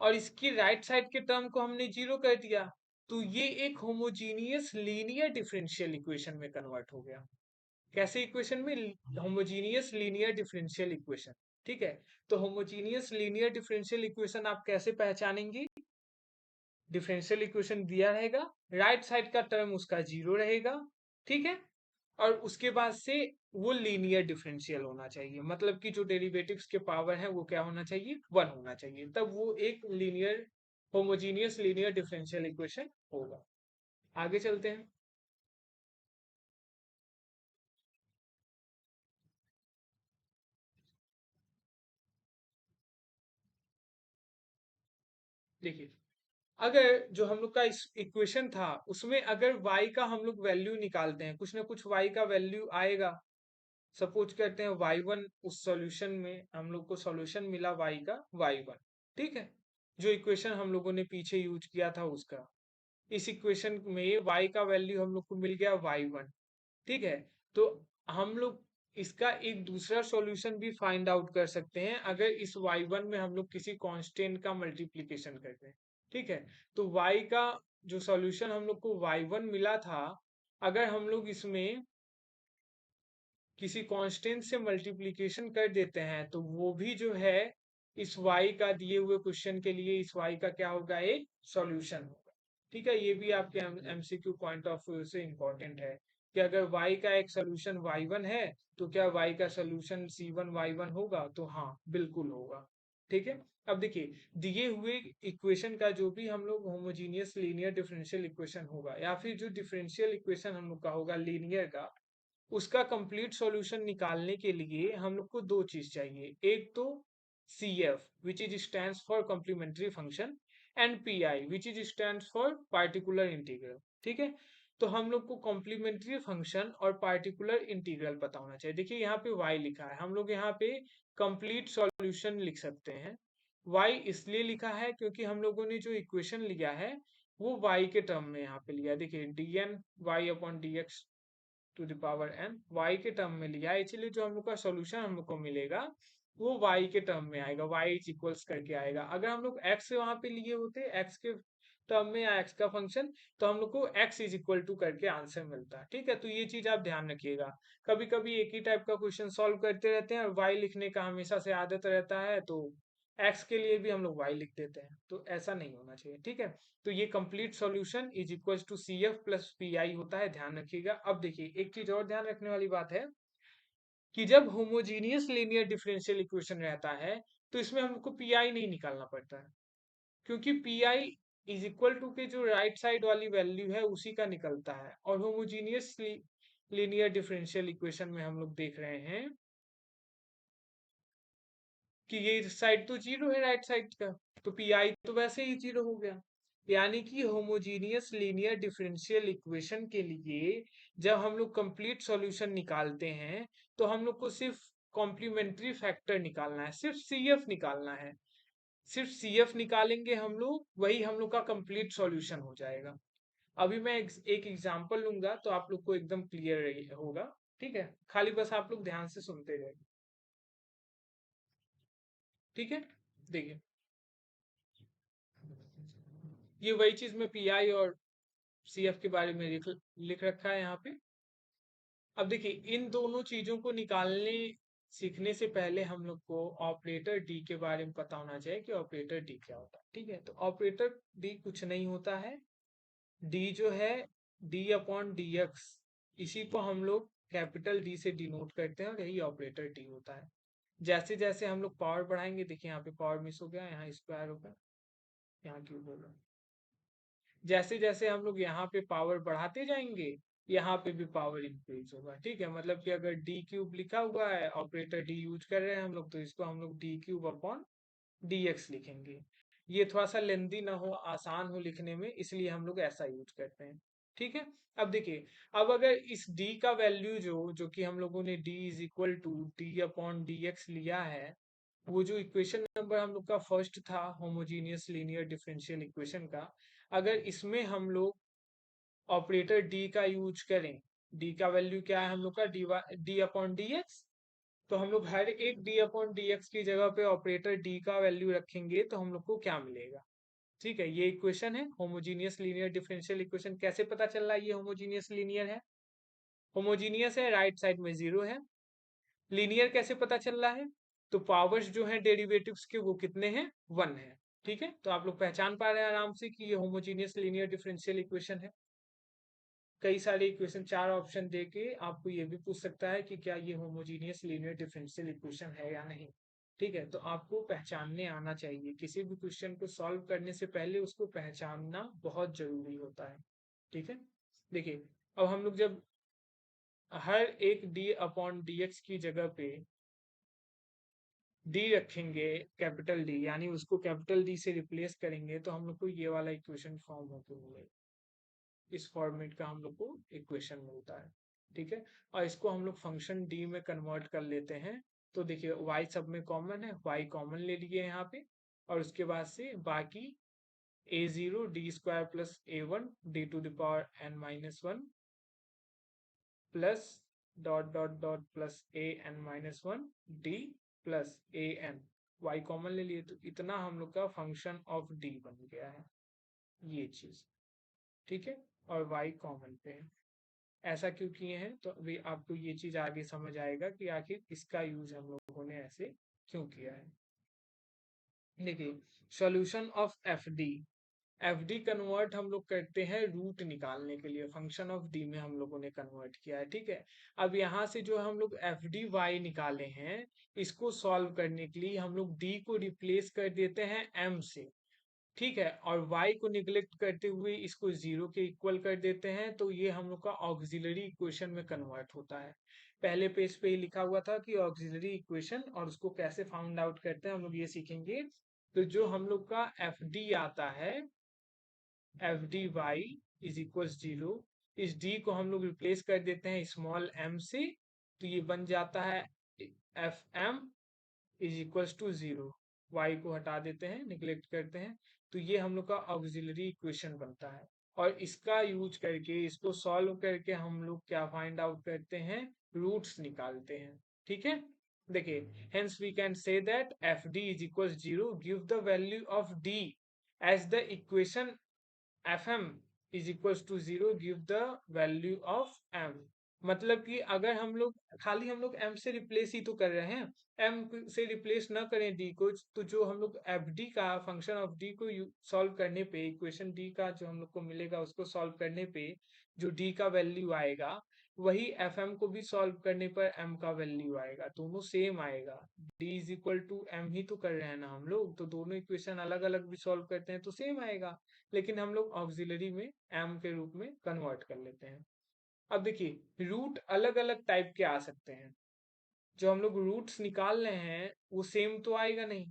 और इसकी राइट साइड के टर्म को हमने 0 कर दिया, तो ये एक होमोजीनियस लीनियर डिफरेंशियल इक्वेशन में कन्वर्ट हो गया। कैसे इक्वेशन में? Homogeneous linear differential equation. ठीक है, तो होमोजीनियस लीनियर डिफरेंशियल इक्वेशन आप कैसे पहचानेंगे? डिफरेंशियल इक्वेशन दिया रहेगा, राइट साइड का टर्म उसका 0 रहेगा। ठीक है, और उसके बाद से वो लीनियर डिफरेंशियल होना चाहिए, मतलब कि जो डेरिवेटिव्स के पावर है वो क्या होना चाहिए, 1 होना चाहिए, तब वो एक linear homogeneous linear differential equation होगा। आगे चलते हैं। देखिए अगर जो हम लोग का इस इक्वेशन था उसमें अगर y का हम लोग वैल्यू निकालते हैं, कुछ ना कुछ y का वैल्यू आएगा। सपोज करते हैं y1, उस सॉल्यूशन में हम लोग को सॉल्यूशन मिला y का y1। ठीक है, जो इक्वेशन हम लोगों ने पीछे यूज किया था उसका, इस इक्वेशन में y का वैल्यू हम लोग को मिल गया y1। ठीक है, तो हम लोग इसका एक दूसरा सॉल्यूशन भी फाइंड आउट कर सकते हैं अगर इस y1 में हम लोग किसी कांस्टेंट का मल्टीप्लिकेशन करते हैं। ठीक है, तो y का जो सॉल्यूशन हम लोग को y1 मिला था, अगर हम लोग इसमें किसी कांस्टेंट से मल्टीप्लिकेशन कर देते हैं तो वो भी जो है इस y का दिए हुए क्वेश्चन के लिए इस y का क्या होगा, एक सॉल्यूशन होगा। ठीक है, ये भी आपके एमसीक्यू पॉइंट ऑफ व्यू से इंपॉर्टेंट है कि अगर y का एक सॉल्यूशन y1 है तो क्या y का सॉल्यूशन c1 y1 होगा, तो हाँ बिल्कुल होगा। ठीक है, अब देखिए दिए हुए इक्वेशन का जो भी हम लोग होमोजीनियस लीनियर डिफरेंशियल इक्वेशन होगा या फिर जो डिफरेंशियल इक्वेशन हम लोग का होगा लीनियर का, उसका कंप्लीट सॉल्यूशन निकालने के लिए हम लोग को दो चीज चाहिए। एक तो CF which is stands for complementary function, and PI which is stands for particular integral. ठीक है, तो हम लोग को कॉम्प्लीमेंट्री फंक्शन और पार्टिकुलर इंटीग्रल पता होना चाहिए। देखिए यहाँ पे y लिखा है, हम लोग यहाँ पे कंप्लीट सॉल्यूशन लिख सकते हैं। y इसलिए लिखा है क्योंकि हम लोगों ने जो इक्वेशन लिया है वो y के टर्म में यहाँ पे लिया। देखिए dn y/dx to the power n y के टर्म में लिया है, इसलिए जो हम लोग का सॉल्यूशन हम लोग को मिलेगा वो y के टर्म में आएगा, y इज इक्वल्स करके आएगा। अगर हम लोग x वहां पे लिए होते, x के टर्म में या एक्स का फंक्शन, तो हम लोग को एक्स इज इक्वल टू करके आंसर मिलता है। ठीक है, तो ये चीज आप ध्यान रखिएगा। कभी कभी एक ही टाइप का क्वेश्चन सॉल्व करते रहते हैं और वाई लिखने का हमेशा से आदत रहता है, तो एक्स के लिए भी हम लोग वाई लिख देते हैं, तो ऐसा नहीं होना चाहिए। ठीक है, तो ये complete solution is equal to C F plus P I होता है, ध्यान रखिएगा। अब देखिए एक चीज और ध्यान रखने वाली बात है कि जब होमोजीनियस लीनियर डिफरेंशियल इक्वेशन रहता है तो इसमें हमको पी आई नहीं निकालना पड़ता है, क्योंकि P I is equal to के जो राइट साइड वाली वैल्यू है उसी का निकलता है। और होमोजीनियस लीनियर डिफरेंशियल इक्वेशन में हम लोग देख रहे हैं कि ये साइड तो जीरो है राइट साइड का, तो पी आई तो वैसे ही जीरो हो गया। यानी कि होमोजीनियस लीनियर डिफरेंशियल इक्वेशन के लिए जब हम लोग कंप्लीट सॉल्यूशन निकालते हैं तो हम लोग को सिर्फ कॉम्प्लीमेंट्री फैक्टर निकालना है, सिर्फ सी एफ निकालना है। सिर्फ सी एफ निकालेंगे हम लोग, वही हम लोग का कंप्लीट सॉल्यूशन हो जाएगा। अभी मैं एक एग्जांपल लूंगा तो आप लोग को एकदम क्लियर होगा। ठीक है, खाली बस आप लोग ध्यान से सुनते रहिए। ठीक है, देखिए ये वही चीज में पी आई और सी एफ के बारे में लिख रखा है यहाँ पे। अब देखिए इन दोनों चीजों को निकालने सीखने से पहले हम लोग को ऑपरेटर डी के बारे में पता होना चाहिए कि ऑपरेटर डी क्या होता है। ठीक है, तो ऑपरेटर डी कुछ नहीं होता है, डी जो है डी अपॉन डी एक्स, इसी को हम लोग कैपिटल डी से डिनोट करते हैं और यही ऑपरेटर डी होता है। जैसे जैसे हम लोग पावर बढ़ाएंगे, देखिए यहाँ पे पावर मिस हो गया, यहाँ स्क्वायर होगा, यहाँ क्यूब होगा। जैसे जैसे हम लोग यहाँ पे पावर बढ़ाते जाएंगे यहाँ पे भी पावर इंक्रीज होगा। ठीक है, मतलब कि अगर डी क्यूब लिखा हुआ है, ऑपरेटर डी यूज कर रहे हैं हम लोग, तो इसको हम लोग D cube upon D x लिखेंगे। ये थोड़ा सा लेंदी ना हो, आसान हो लिखने में, इसलिए हम लोग ऐसा यूज करते हैं। ठीक है, अब देखिए, अब अगर इस d का वैल्यू जो जो कि हम लोगों ने d is equal to d upon D x लिया है, वो जो इक्वेशन नंबर हम लोग का फर्स्ट था होमोजीनियस लीनियर डिफरेंशियल इक्वेशन का, अगर इसमें हम लोग ऑपरेटर डी का यूज करें, डी का वैल्यू क्या है हम लोग का, डी अपॉन डी एक्स, तो हम लोग हर एक डी अपॉन डी एक्स की जगह पे ऑपरेटर डी का वैल्यू रखेंगे तो हम लोग को क्या मिलेगा। ठीक है, ये इक्वेशन है होमोजीनियस लीनियर डिफरेंशियल इक्वेशन। कैसे पता चल रहा है ये होमोजीनियस लीनियर है? होमोजीनियस है, राइट साइड में जीरो है। लीनियर कैसे पता चल रहा है? तो पावर्स जो है डेरिवेटिव्स के वो कितने हैं, वन है। ठीक है, तो आप लोग पहचान पा रहे हैं आराम से कि ये होमोजीनियस लीनियर डिफरेंशियल इक्वेशन है। कई सारे इक्वेशन, चार ऑप्शन देके आपको ये भी पूछ सकता है कि क्या ये होमोजीनियस लीनियर डिफरेंशियल इक्वेशन है या नहीं। ठीक है, तो आपको पहचानने आना चाहिए, किसी भी क्वेश्चन को सॉल्व करने से पहले उसको पहचानना बहुत जरूरी होता है। ठीक है, देखिए अब हम लोग जब हर एक डी अपॉन डी एक्स की जगह पे डी रखेंगे, कैपिटल डी, यानी उसको कैपिटल डी से रिप्लेस करेंगे, तो हम लोग को ये वाला इक्वेशन फॉर्म होकर मिलेगा। इस फॉर्मेट का हम लोग को इक्वेशन मिलता है। ठीक है, और इसको हम लोग फंक्शन डी में कन्वर्ट कर लेते हैं। तो देखिए y सब में कॉमन है, y कॉमन ले लिए यहाँ पे, और उसके बाद से बाकी a zero d square plus a one d to the power n minus one plus dot dot dot plus a n minus one d plus a n, y common ले लिए, तो इतना हम लोग का फंक्शन ऑफ डी बन गया है ये चीज। ठीक है, और y कॉमन पे है। ऐसा क्यों किए हैं, तो अभी आपको ये चीज आगे समझ आएगा कि आखिर इसका यूज हम लोगों ने ऐसे क्यों किया है। देखिए solution of F D, F D convert हम लोग करते हैं रूट निकालने के लिए, फंक्शन ऑफ डी में हम लोगों ने कन्वर्ट किया है। ठीक है, अब यहाँ से जो हम लोग एफ डी वाई निकाले हैं, इसको सॉल्व करने के लिए हम लोग डी को रिप्लेस कर देते हैं एम से। ठीक है, और y को निग्लेक्ट करते हुए इसको जीरो के इक्वल कर देते हैं, तो ये हम लोग का ऑक्सिलरी इक्वेशन में कन्वर्ट होता है। पहले पेज पे ही लिखा हुआ था कि ऑक्सिलरी इक्वेशन, और उसको कैसे फाउंड आउट करते हैं हम लोग ये सीखेंगे। तो जो हम लोग का एफ डी आता है, f d y is equal zero, इस डी को हम लोग रिप्लेस कर देते हैं स्मॉल m से, तो ये बन जाता है f m is equal to zero. Y को हटा देते हैं, निग्लेक्ट करते हैं, तो ये हम लोग का ऑक्सिलरी इक्वेशन बनता है। और इसका यूज करके, इसको सॉल्व करके हम लोग क्या फाइंड आउट करते हैं, रूट्स निकालते हैं। ठीक है, देखिए hence we can say that f d is equal zero give the value of d as the equation fm is equals to 0 give the value of m। मतलब कि अगर हम लोग खाली हम लोग m से रिप्लेस ही तो कर रहे हैं, m से रिप्लेस ना करें d को, तो जो हम लोग fd का फंक्शन ऑफ d को सॉल्व करने पे, इक्वेशन d का जो हम लोग को मिलेगा उसको सॉल्व करने पे जो d का वैल्यू आएगा, वही fm को भी सॉल्व करने पर m का वैल्यू आएगा, दोनों सेम आएगा। d is equal to m ही तो कर रहे हैं ना हम लोग, तो दोनों इक्वेशन अलग अलग भी सॉल्व करते हैं तो सेम आएगा, लेकिन हम लोग ऑक्सिलरी में m के रूप में कन्वर्ट कर लेते हैं। अब देखिए रूट अलग अलग टाइप के आ सकते हैं, जो हम लोग रूट्स निकाल रहे हैं वो सेम तो आएगा नहीं,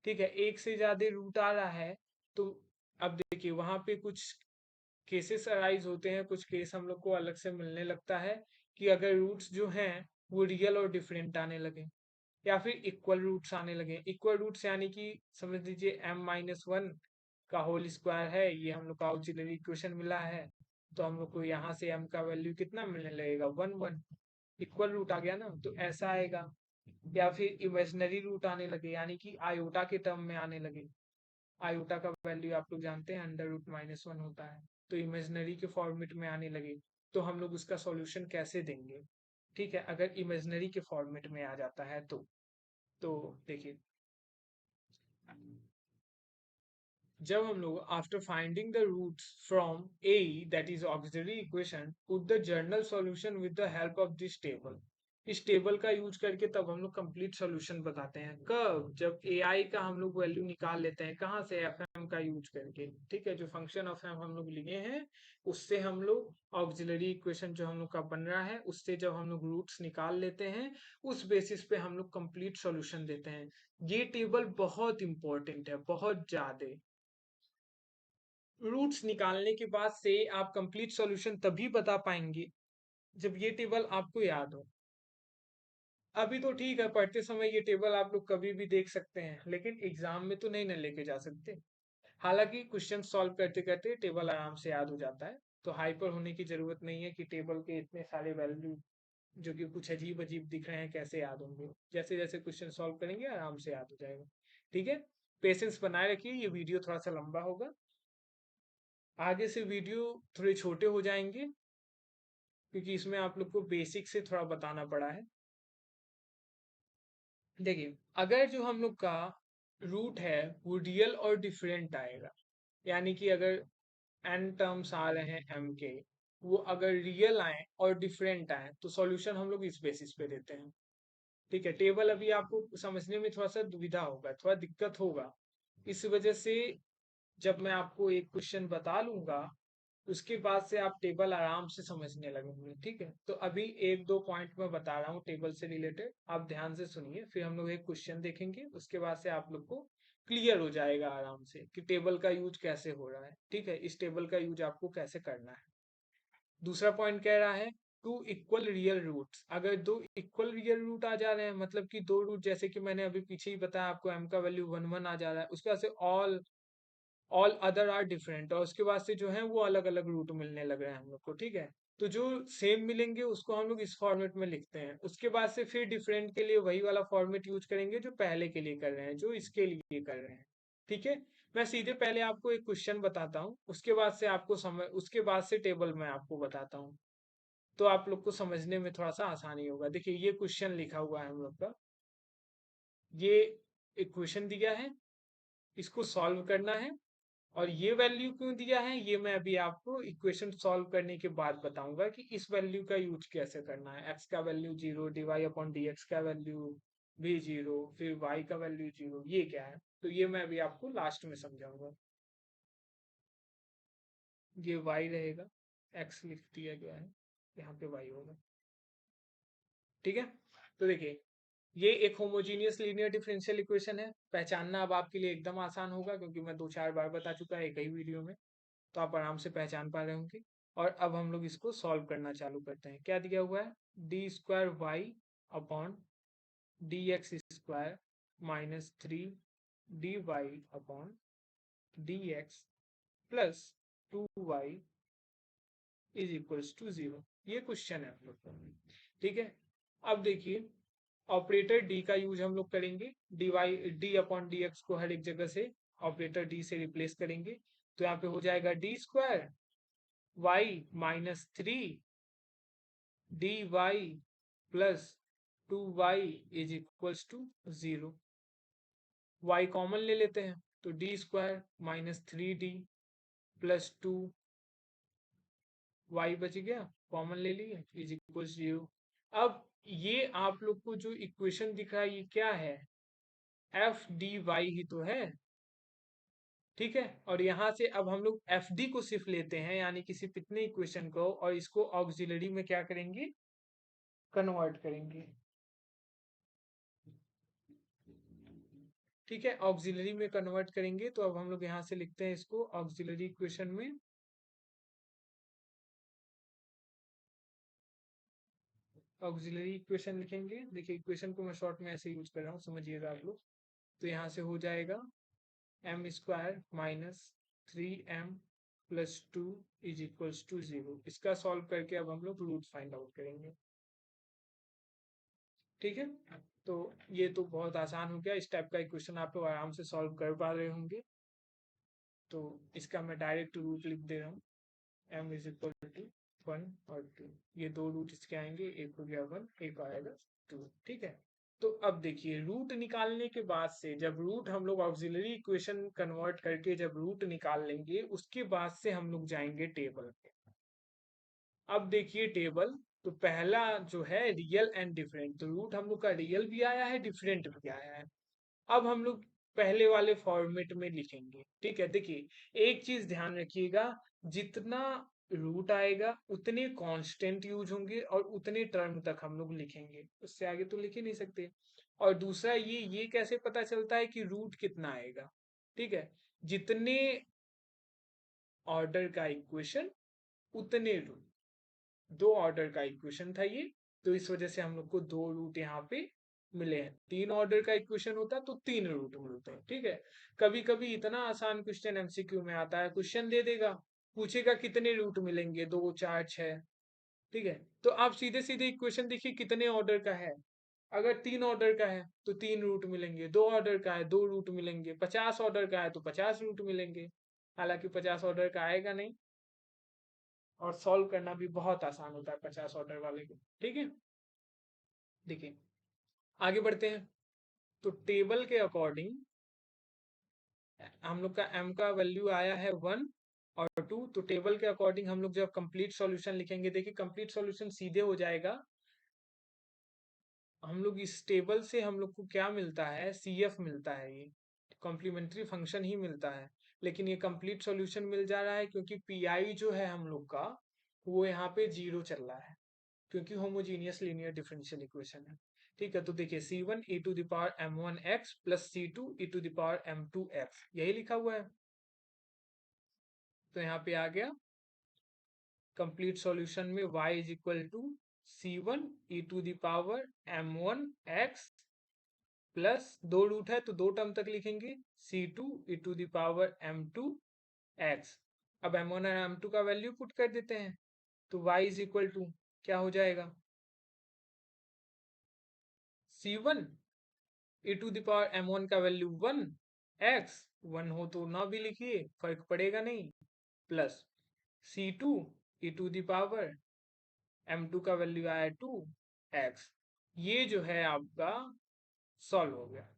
ठीक है, एक से ज्यादा रूट आ रहा है तो अब देखिए वहां पे कुछ केसेस अराइज होते हैं, कुछ केस हम लोग को अलग से मिलने लगता है कि अगर रूट्स जो हैं वो रियल और डिफरेंट आने लगे, या फिर इक्वल रूट्स आने लगे। इक्वल रूट्स यानी कि समझ लीजिए m-1 का होल स्क्वायर है, ये हम लोग का ऑक्सिलरी इक्वेशन मिला है, तो हम लोग को यहाँ से m का वैल्यू कितना मिलने लगेगा, 1 1, इक्वल रूट आ गया ना, तो ऐसा आएगा। या फिर इमेजिनरी रूट आने लगे, यानी कि आयोटा के टर्म में आने लगे, आयोटा का वैल्यू आप लोग जानते हैं √-1 होता है, तो इमेजिनरी के फॉर्मेट में आने लगे, तो हम लोग उसका सॉल्यूशन कैसे देंगे, ठीक है, अगर इमेजिनरी के फॉर्मेट में आ जाता है तो देखिए जब हम लोग after finding the roots from a that is auxiliary equation put the general solution with the help of this table, इस टेबल का यूज करके तब हम लोग कंप्लीट सॉल्यूशन बताते हैं। कब? जब ए आई का हम लोग वैल्यू निकाल लेते हैं, कहाँ से, एफ एम का यूज करके, ठीक है, जो फंक्शन ऑफ एम हम लोग लिए हैं उससे हम लोग ऑक्सिलरी इक्वेशन जो हम लोग का बन रहा है उससे जब हम लोग रूट्स निकाल लेते हैं उस बेसिस पे हम लोग कंप्लीट सॉल्यूशन देते हैं। ये टेबल बहुत इंपॉर्टेंट है, बहुत ज्यादा। रूट्स निकालने के बाद से आप कंप्लीट सॉल्यूशन तभी बता पाएंगे जब ये टेबल आपको याद हो। अभी तो ठीक है, पढ़ते समय ये टेबल आप लोग कभी भी देख सकते हैं, लेकिन एग्जाम में तो नहीं ना लेके जा सकते। हालांकि क्वेश्चन सॉल्व करते करते टेबल आराम से याद हो जाता है, तो हाइपर होने की जरूरत नहीं है कि टेबल के इतने सारे वैल्यू जो कि कुछ अजीब अजीब दिख रहे हैं कैसे याद होंगे। जैसे जैसे क्वेश्चन सॉल्व करेंगे आराम से याद हो जाएगा, ठीक है। पेशेंस बनाए रखिए, ये वीडियो थोड़ा सा लंबा होगा, आगे से वीडियो थोड़े छोटे हो जाएंगे क्योंकि इसमें आप लोग को बेसिक से थोड़ा बताना पड़ा है। देखिए अगर जो हम लोग का रूट है वो रियल और डिफरेंट आएगा, यानी कि अगर एन टर्म्स आ रहे हैं एम के, वो अगर रियल आए और डिफरेंट आए तो सॉल्यूशन हम लोग इस बेसिस पे देते हैं, ठीक है। टेबल अभी आपको समझने में थोड़ा सा दुविधा होगा, थोड़ा दिक्कत होगा, इस वजह से जब मैं आपको एक क्वेश्चन बता लूंगा उसके बाद से आप टेबल आराम से समझने लगेंगे, ठीक है। तो अभी एक दो पॉइंट मैं बता रहा हूँ टेबल से रिलेटेड, आप ध्यान से सुनिए, फिर हम लोग एक क्वेश्चन देखेंगे, उसके बाद से आप लोग को क्लियर हो जाएगा आराम से कि टेबल का यूज कैसे हो रहा है, ठीक है, इस टेबल का यूज आपको कैसे करना है। दूसरा पॉइंट कह रहा है टू इक्वल रियल रूट्स, अगर दो इक्वल रियल रूट आ जा रहे हैं, मतलब कि दो रूट, जैसे कि मैंने अभी पीछे ही बताया आपको m का वैल्यू 1 1 आ जा रहा है, उसके बाद से ऑल अदर आर डिफरेंट, और उसके बाद से जो है वो अलग अलग रूट मिलने लग रहे हैं हम लोग को, ठीक है। तो जो सेम मिलेंगे उसको हम लोग इस फॉर्मेट में लिखते हैं, उसके बाद से फिर डिफरेंट के लिए वही वाला फॉर्मेट यूज करेंगे जो पहले के लिए कर रहे हैं, जो इसके लिए कर रहे हैं, ठीक है। मैं सीधे पहले आपको एक क्वेश्चन बताता हूँ, उसके बाद से आपको समझ, उसके बाद से टेबल मैं आपको बताता हूँ, तो आप लोग को समझने में थोड़ा सा आसानी होगा। देखिए ये क्वेश्चन लिखा हुआ है हम लोग का, ये एक क्वेश्चन दिया है, इसको सॉल्व करना है, और ये वैल्यू क्यों दिया है ये मैं अभी आपको इक्वेशन सॉल्व करने के बाद बताऊंगा कि इस वैल्यू का यूज कैसे करना है। x का वैल्यू 0, dy अपॉन dx का वैल्यू भी 0, फिर y का वैल्यू 0, ये क्या है, तो ये मैं अभी आपको लास्ट में समझाऊंगा। ये y रहेगा, x लिख दिया गया है, यहाँ पे y होगा, ठीक है। तो देखिए ये एक होमोजीनियस लीनियर डिफरेंशियल इक्वेशन है, पहचानना अब आपके लिए एकदम आसान होगा क्योंकि मैं 2 4 बार बता चुका है एक ही वीडियो में, तो आप आराम से पहचान पा रहे होंगे। और अब हम लोग इसको सॉल्व करना चालू करते हैं। क्या दिया हुआ है, d² upon dx² -3 dy upon dx plus 2y is equals to 0, ये क्वेश्चन है हम लोग का, ठीक है। अब देखिए ऑपरेटर डी का यूज हम लोग करेंगे, dy d अपॉन dx को हर एक जगह से ऑपरेटर डी से रिप्लेस करेंगे, तो यहाँ पे हो जाएगा d square y minus 3 d y plus 2y is equals to 0। y common ले लेते हैं तो D square minus 3d plus 2y बच गया, कॉमन ले लिए, इज इक्वल 0। अब ये आप लोग को जो इक्वेशन दिख रहा है ये क्या है, एफ डी वाई ही तो है, ठीक है। और यहाँ से अब हम लोग एफ डी को सिर्फ लेते हैं, यानी किसी पिछले इक्वेशन को, और इसको ऑक्सिलरी में क्या करेंगे, कन्वर्ट करेंगे, ठीक है। ऑक्सिलरी में कन्वर्ट करेंगे तो अब हम लोग यहाँ से लिखते हैं इसको ऑक्सिलरी इक्वेशन में, ऑक्सिलरी इक्वेशन लिखेंगे। देखिए इक्वेशन को मैं शॉर्ट में ऐसे यूज कर रहा हूँ, समझिएगा आप लोग। तो यहाँ से हो जाएगा m square minus 3m plus 2 is equals to 0। इसका सॉल्व करके अब हम लोग रूट फाइंड आउट करेंगे, ठीक है। तो ये तो बहुत आसान हो गया, इस टाइप का इक्वेशन आप लोग आराम से सॉल्व कर पा रहे होंगे। तो इसका मैं डायरेक्ट रूट लिख दे रहा हूँ, m इज इक्वल टू 1 और 2, ये दो रूट इसके आएंगे, एक हो गया 1 एक आएगा 2, ठीक है। तो अब देखिए रूट निकालने के बाद से, जब रूट हम लोग ऑक्सिलरी इक्वेशन कन्वर्ट करके जब रूट निकाल लेंगे, उसके बाद से हम लोग जाएंगे टेबल पे। अब देखिए टेबल, तो पहला जो है रियल एंड डिफरेंट, तो रूट हम लोग का रियल भी आया है, डिफरेंट भी आया है। अब हम लोग पहले वाले फॉर्मेट में लिखेंगे, ठीक है। देखिए एक चीज ध्यान रखिएगा, जितना रूट आएगा उतने कांस्टेंट यूज होंगे और उतने टर्म तक हम लोग लिखेंगे, उससे आगे तो लिख ही नहीं सकते। और दूसरा ये कैसे पता चलता है कि रूट कितना आएगा, ठीक है, जितने ऑर्डर का इक्वेशन उतने रूट, दो ऑर्डर का इक्वेशन था ये, तो इस वजह से हम लोग को दो रूट यहाँ पे मिले हैं। तीन ऑर्डर का इक्वेशन होता है तो तीन रूट मिलते हैं, ठीक है। कभी कभी इतना आसान क्वेश्चन एमसीक्यू में आता है, क्वेश्चन दे देगा, पूछेगा कितने रूट मिलेंगे, 2 4 6, ठीक है। तो आप सीधे सीधे इक्वेशन देखिए कितने ऑर्डर का है, अगर तीन ऑर्डर का है तो तीन रूट मिलेंगे, दो ऑर्डर का है दो रूट मिलेंगे, 50 ऑर्डर का है तो 50 रूट मिलेंगे। हालांकि 50 ऑर्डर का आएगा नहीं, और सॉल्व करना भी बहुत आसान होता है 50 ऑर्डर वाले को, ठीक है। देखिए आगे बढ़ते हैं, तो टेबल के अकॉर्डिंग हम लोग का m का वैल्यू आया है 1 और 2, तो टेबल के अकॉर्डिंग हम लोग जब कंप्लीट सॉल्यूशन लिखेंगे, देखिए कंप्लीट सॉल्यूशन सीधे हो जाएगा, हम लोग इस टेबल से हम लोग को क्या मिलता है, CF मिलता है, ये कॉम्प्लीमेंट्री फंक्शन ही मिलता है। लेकिन ये कंप्लीट सॉल्यूशन मिल जा रहा है क्योंकि PI जो है हम लोग का वो यहाँ पे 0 चल रहा है, क्योंकि होमोजीनियस लीनियर डिफरेंशियल इक्वेशन है, ठीक है। तो देखिए C1 e to the power m1x plus C2 e to the power m2x, यही लिखा हुआ है। तो यहाँ पे आ गया कंप्लीट सॉल्यूशन में y is equal to C1 e to the power m1x plus, दो रूट है तो दो टर्म तक लिखेंगे, C2 e to the power m2x। अब m1 और m2 का वैल्यू पुट कर देते हैं, तो y इज इक्वल टू क्या हो जाएगा, C1 e to the power m1 का वैल्यू 1, x 1 हो तो ना भी लिखिए, फर्क पड़ेगा नहीं, plus C2 e to the power m2 का वैल्यू आया 2x। ये जो है आपका सॉल्व हो गया,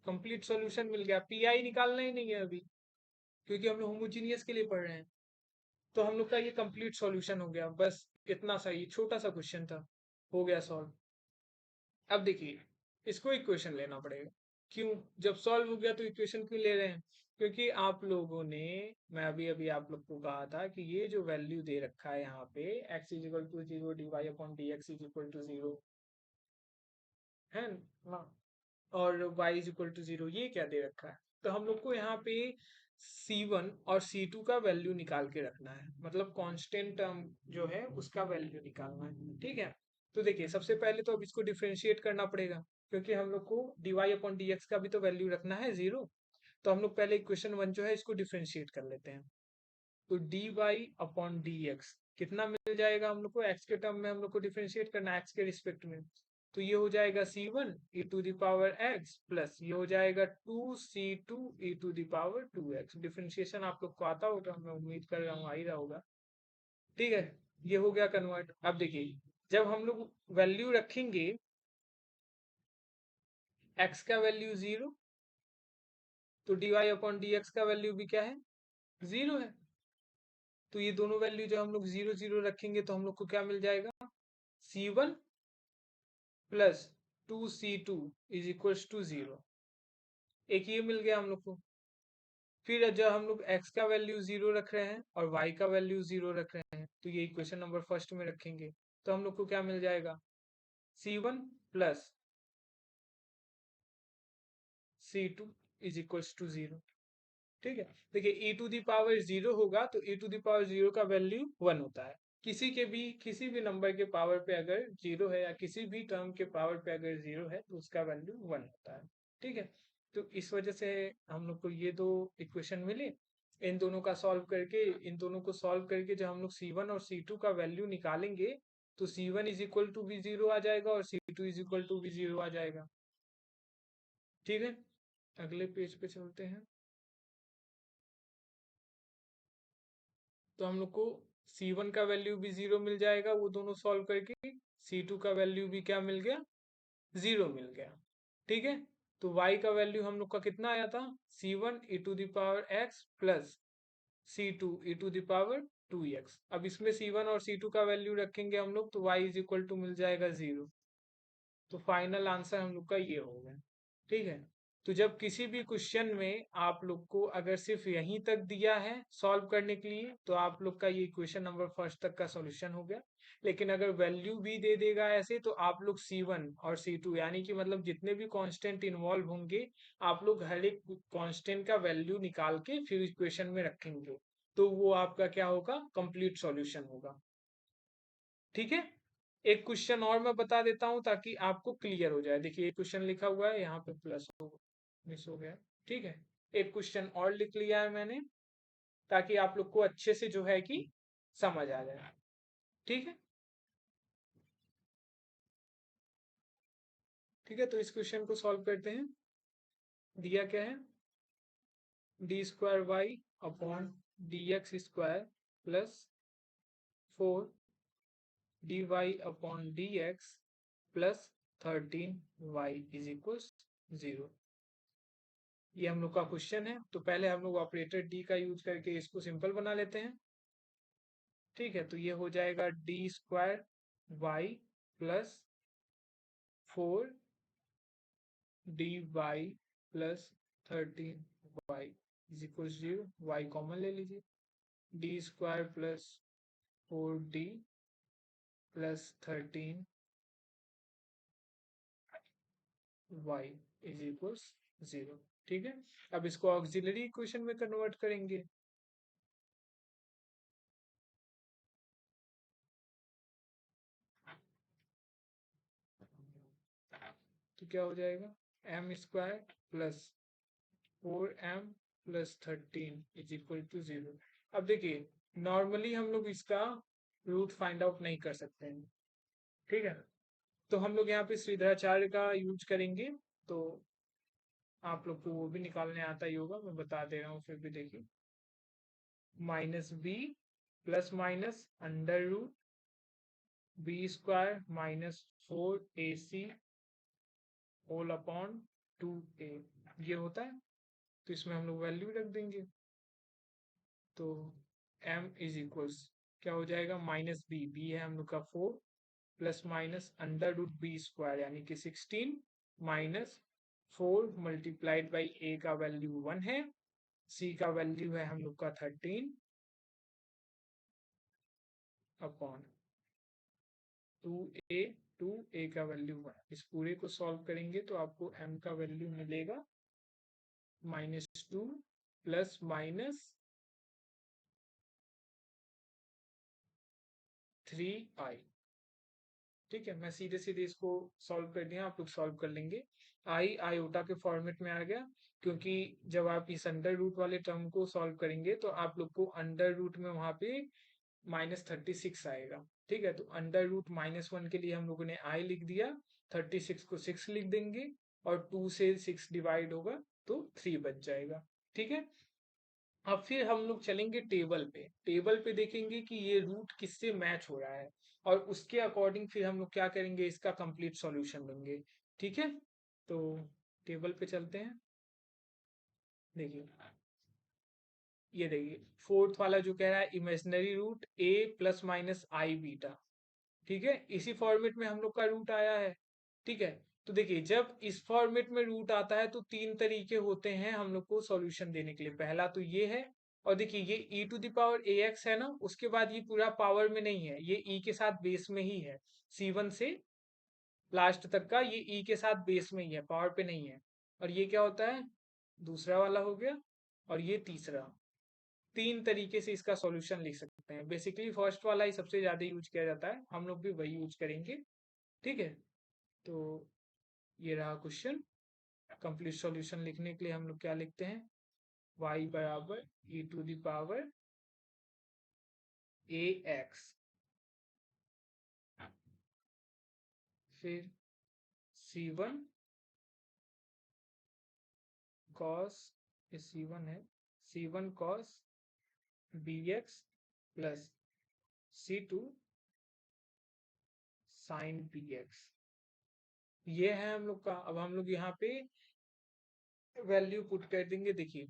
कंप्लीट सॉल्यूशन मिल गया। पीआई निकालना ही नहीं है अभी, क्योंकि हम लोग होमोजीनियस के लिए पढ़ रहे हैं। तो हम लोग का ये कंप्लीट सॉल्यूशन हो गया, बस इतना सा, ये छोटा सा क्वेश्चन था, हो गया सॉल्व। अब देखिए इसको इक्वेशन लेना पड़ेगा, क्यों, जब सॉल्व हो गया तो इक्वेशन क्यों ले रहे हैं, क्योंकि आप लोगों ने, मैं अभी अभी आप लोग को कहा था कि ये जो वैल्यू दे रखा है यहाँ पे x is equal to 0 dy upon dx is equal to 0 है ना, और y इज इक्वल टू 0, ये क्या दे रखा है। तो हम लोग को यहाँ पे C1 और C2 का वैल्यू निकाल के रखना है, मतलब कांस्टेंट टर्म जो है उसका वैल्यू निकालना है, ठीक है। तो देखिए सबसे पहले तो अब इसको डिफरेंशिएट करना पड़ेगा, क्योंकि हम लोग को dy अपॉन dx का भी तो वैल्यू रखना है 0। तो हम लोग पहले इक्वेशन 1 जो है इसको डिफरेंशिएट कर लेते हैं। तो dy अपॉन dx कितना मिल जाएगा हम लोग को, x के टर्म में हम लोग को डिफरेंशिएट करना है, x के रिस्पेक्ट में, तो ये हो जाएगा c1 e to the power x plus ये हो जाएगा 2c2 e to the power 2x। Differentiation आप लोग को आता होगा, मैं उम्मीद कर रहा हूँ आ ही रहा होगा। ठीक है, ये हो गया कन्वर्ट। अब देखिए जब हम लोग वैल्यू रखेंगे x का वैल्यू 0, तो dy अपॉन dx का वैल्यू भी क्या है, 0 है। तो ये दोनों वैल्यू जब हम लोग 0 0 रखेंगे तो हम लोग को क्या मिल जाएगा, c1 plus 2c2 is equal to 0। एक ये मिल गया हम लोग को। फिर जब हम लोग x का वैल्यू 0 रख रहे हैं और y का वैल्यू 0 रख रहे हैं तो ये इक्वेशन नंबर फर्स्ट में रखेंगे तो हम लोग को क्या मिल जाएगा, c1 plus c2 is equal to 0। ठीक है, देखिए e टू दी पावर 0 होगा तो e टू दी पावर 0 का वैल्यू 1 होता है। किसी भी नंबर के पावर पे अगर 0 है या किसी भी टर्म के पावर पे अगर 0 है तो उसका वैल्यू 1 होता है। ठीक है, तो इस वजह से हम लोग को ये दो इक्वेशन मिले। इन दोनों का सॉल्व करके, इन दोनों को सॉल्व करके जब हम लोग c1 और c2 का वैल्यू निकालेंगे तो c1 इज इक्वल टू भी 0 आ जाएगा और c2 इज इक्वल टू भी 0 आ जाएगा। ठीक है, अगले पेज पे चलते हैं। तो हम लोग को c1 का वैल्यू भी 0 मिल जाएगा वो दोनों सॉल्व करके, c2 का वैल्यू भी क्या मिल गया, 0 मिल गया। ठीक है, तो y का वैल्यू हम लोग का कितना आया था, c1 e to the power x plus c2 e to the power 2x। अब इसमें c1 और c2 का वैल्यू रखेंगे हम लोग तो y इज इक्वल टू मिल जाएगा 0। तो फाइनल आंसर हम लोग का ये हो गया। ठीक है, तो जब किसी भी क्वेश्चन में आप लोग को अगर सिर्फ यहीं तक दिया है सॉल्व करने के लिए तो आप लोग का ये क्वेश्चन नंबर फर्स्ट तक का सॉल्यूशन हो गया। लेकिन अगर वैल्यू भी दे देगा ऐसे तो आप लोग c1 और c2 यानी कि मतलब जितने भी कांस्टेंट इन्वॉल्व होंगे आप लोग हर एक कांस्टेंट का वैल्यू निकाल के फिर इक्वेशन में रखेंगे तो वो आपका क्या होगा, कंप्लीट सॉल्यूशन होगा। ठीक है, एक क्वेश्चन और मैं बता देता हूं ताकि आपको क्लियर हो जाए। देखिए एक क्वेश्चन लिखा हुआ है यहाँ पे प्लस हो मिस हो गया। ठीक है, एक क्वेश्चन और लिख लिया है मैंने ताकि आप लोग को अच्छे से जो है कि समझ आ जाए। ठीक है, ठीक है, तो इस क्वेश्चन को सॉल्व करते हैं। दिया क्या है, d square y upon D x square plus 4 d Y upon D x plus 13y is equal 0। ये हम लोग का क्वेश्चन है। तो पहले हम लोग ऑपरेटर डी का यूज करके इसको सिंपल बना लेते हैं। ठीक है, तो ये हो जाएगा d square y plus 4 dy plus 13y is equal 0। y common ले लीजिए, d square plus 4d plus 13y is equal 0। ठीक है, अब इसको ऑक्सिलरी इक्वेशन में कन्वर्ट करेंगे। तो क्या हो जाएगा, m square plus 4m plus 13 is equal to 0। अब देखिए नॉर्मली हम लोग इसका रूट फाइंड आउट नहीं कर सकते हैं। ठीक है, तो हम लोग यहाँ पे श्रीधराचार्य का यूज करेंगे। तो आप लोग को वो भी निकालने आता ही होगा, मैं बता दे रहा हूँ फिर भी देखिए। -b plus minus under root b square minus 4ac whole upon 2a ये होता है। तो इसमें हम लोग वैल्यू रख देंगे। तो m इज इक्वल्स क्या हो जाएगा, -b है हम लोग का 4 plus minus under root b square यानी कि 16 माइनस 4 मल्टीप्लाइड बाई a का वैल्यू 1 है, c का वैल्यू है हम लोग का 13 अपॉन 2a, 2a का वैल्यू 1। इस पूरे को सॉल्व करेंगे तो आपको m का वैल्यू मिलेगा -2 प्लस माइनस 3i। ठीक है, मैं सीधे सीधे इसको सॉल्व कर दिया, आप लोग सॉल्व कर लेंगे। आई आयोटा के फॉर्मेट में आ गया क्योंकि जब आप इस अंडर रूट वाले टर्म को सॉल्व करेंगे तो आप लोग को अंडर रूट में वहां पे -36 आएगा। ठीक है, तो अंडर रूट -1 के लिए हम लोगों ने आई लिख दिया 36 को 6 लिख देंगे और 2 से 6 डिवाइड होगा तो 3 बच जाएगा। ठीक है, अब फिर हम लोग चलेंगे टेबल पे। टेबल पे देखेंगे कि ये रूट किससे मैच हो रहा है और उसके अकॉर्डिंग फिर हम लोग क्या करेंगे, इसका कंप्लीट सॉल्यूशन लेंगे। ठीक है, तो टेबल पे चलते हैं। देखिए, ये देखिए फोर्थ वाला जो कह रहा है imaginary root a plus minus i beta. ठीक है, इसी फॉर्मेट में हम लोग का रूट आया है। ठीक है, तो देखिए जब इस फॉर्मेट में रूट आता है तो तीन तरीके होते हैं हम लोग को सॉल्यूशन देने के लिए। पहला तो ये है, और देखिए ये e to the power ax है ना, उसके बाद ये पूरा पावर में नहीं है, ये e के साथ बेस में ही है। C1 से लास्ट तक का ये e के साथ बेस में ही है, पावर पे नहीं है। और ये क्या होता है, दूसरा वाला हो गया, और ये तीसरा। तीन तरीके से इसका सॉल्यूशन लिख सकते हैं। बेसिकली फर्स्ट वाला ही सबसे ज्यादा यूज किया जाता है, हम लोग भी वही यूज करेंगे। ठीक है, तो ये रहा क्वेश्चन। कंप्लीट सॉल्यूशन लिखने के लिए हम लोग क्या लिखते हैं, y बराबर e to the power ax, फिर c1 cos, ये c1 है, c1 cos bx plus c2 sin bx। ये है हम लोग का। अब हम लोग यहाँ पे वैल्यू पुट कर देंगे। देखिए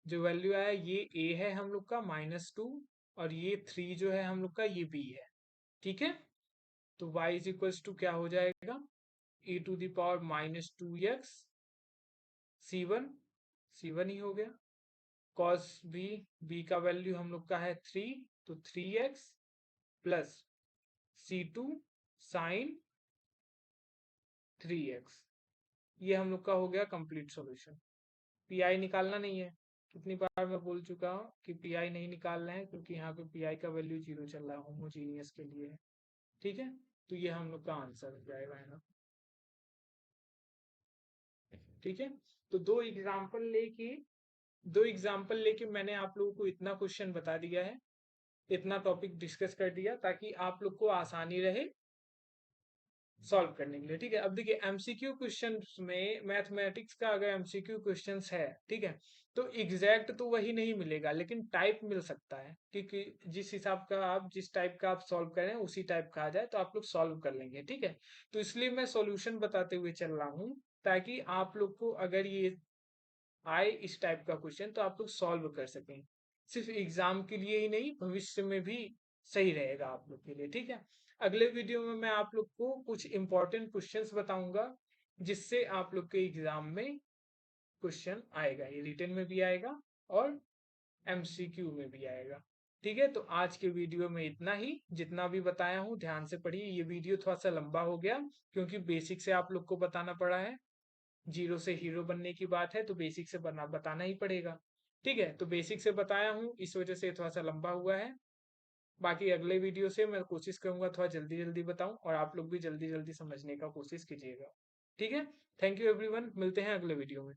जो वैल्यू आया ये a है हम लोग का -2, और ये 3 जो है हम लोग का ये b है। ठीक है, तो y इज इक्वल्स टू क्या हो जाएगा, e to the power -2x, c1 ही हो गया, cos b का वैल्यू हम लोग का है 3, तो 3x plus c2 sign 3x। ये हम लोग का हो गया कंप्लीट सॉल्यूशन। पीआई निकालना नहीं है, कितनी बार मैं बोल चुका हूँ कि पीआई नहीं निकालना है, क्योंकि यहाँ पे पीआई का वैल्यू 0 चल रहा है, होमोजीनियस के लिए है। ठीक है, तो ये हम लोग का आंसर हो जाएगा, है ना। ठीक है, तो दो एग्जाम्पल लेके मैंने आप लोगों को इतना क्वेश्चन बता दिया है, इतना टॉपिक डिस्कस कर दिया, ताकि आप लोग को आसानी रहे सॉल्व करने के लिए। ठीक है, अब देखिए एमसीक्यू क्वेश्चन में मैथमेटिक्स का अगर एमसीक्यू क्वेश्चन है, ठीक है, तो एग्जैक्ट तो वही नहीं मिलेगा, लेकिन टाइप मिल सकता है, क्योंकि जिस हिसाब का आप जिस टाइप का आप सॉल्व करें उसी टाइप का आ जाए तो आप लोग सॉल्व कर लेंगे। ठीक है, तो इसलिए मैं सॉल्यूशन बताते हुए चल रहा हूँ, ताकि आप लोग को अगर ये आए इस टाइप का क्वेश्चन तो आप लोग सॉल्व कर सकें। सिर्फ एग्जाम के लिए ही नहीं, भविष्य में भी सही रहेगा आप लोग के लिए। ठीक है, अगले वीडियो में मैं आप लोग को कुछ इंपॉर्टेंट क्वेश्चंस बताऊंगा, जिससे आप लोग के एग्जाम में क्वेश्चन आएगा, ये रिटन में भी आएगा और एमसीक्यू में भी आएगा। ठीक है, तो आज के वीडियो में इतना ही, जितना भी बताया हूँ ध्यान से पढ़िए। ये वीडियो थोड़ा सा लंबा हो गया, क्योंकि बेसिक से आप लोग को बताना पड़ा है। जीरो से हीरो बनने की बात है तो बेसिक से बताना ही पड़ेगा। ठीक है, तो बेसिक से बताया हूँ, इस वजह से थोड़ा सा लंबा हुआ है। बाकी अगले वीडियो से मैं कोशिश करूंगा थोड़ा जल्दी जल्दी बताऊं, और आप लोग भी जल्दी जल्दी समझने का कोशिश कीजिएगा। ठीक है, थैंक यू एवरीवन, मिलते हैं अगले वीडियो में।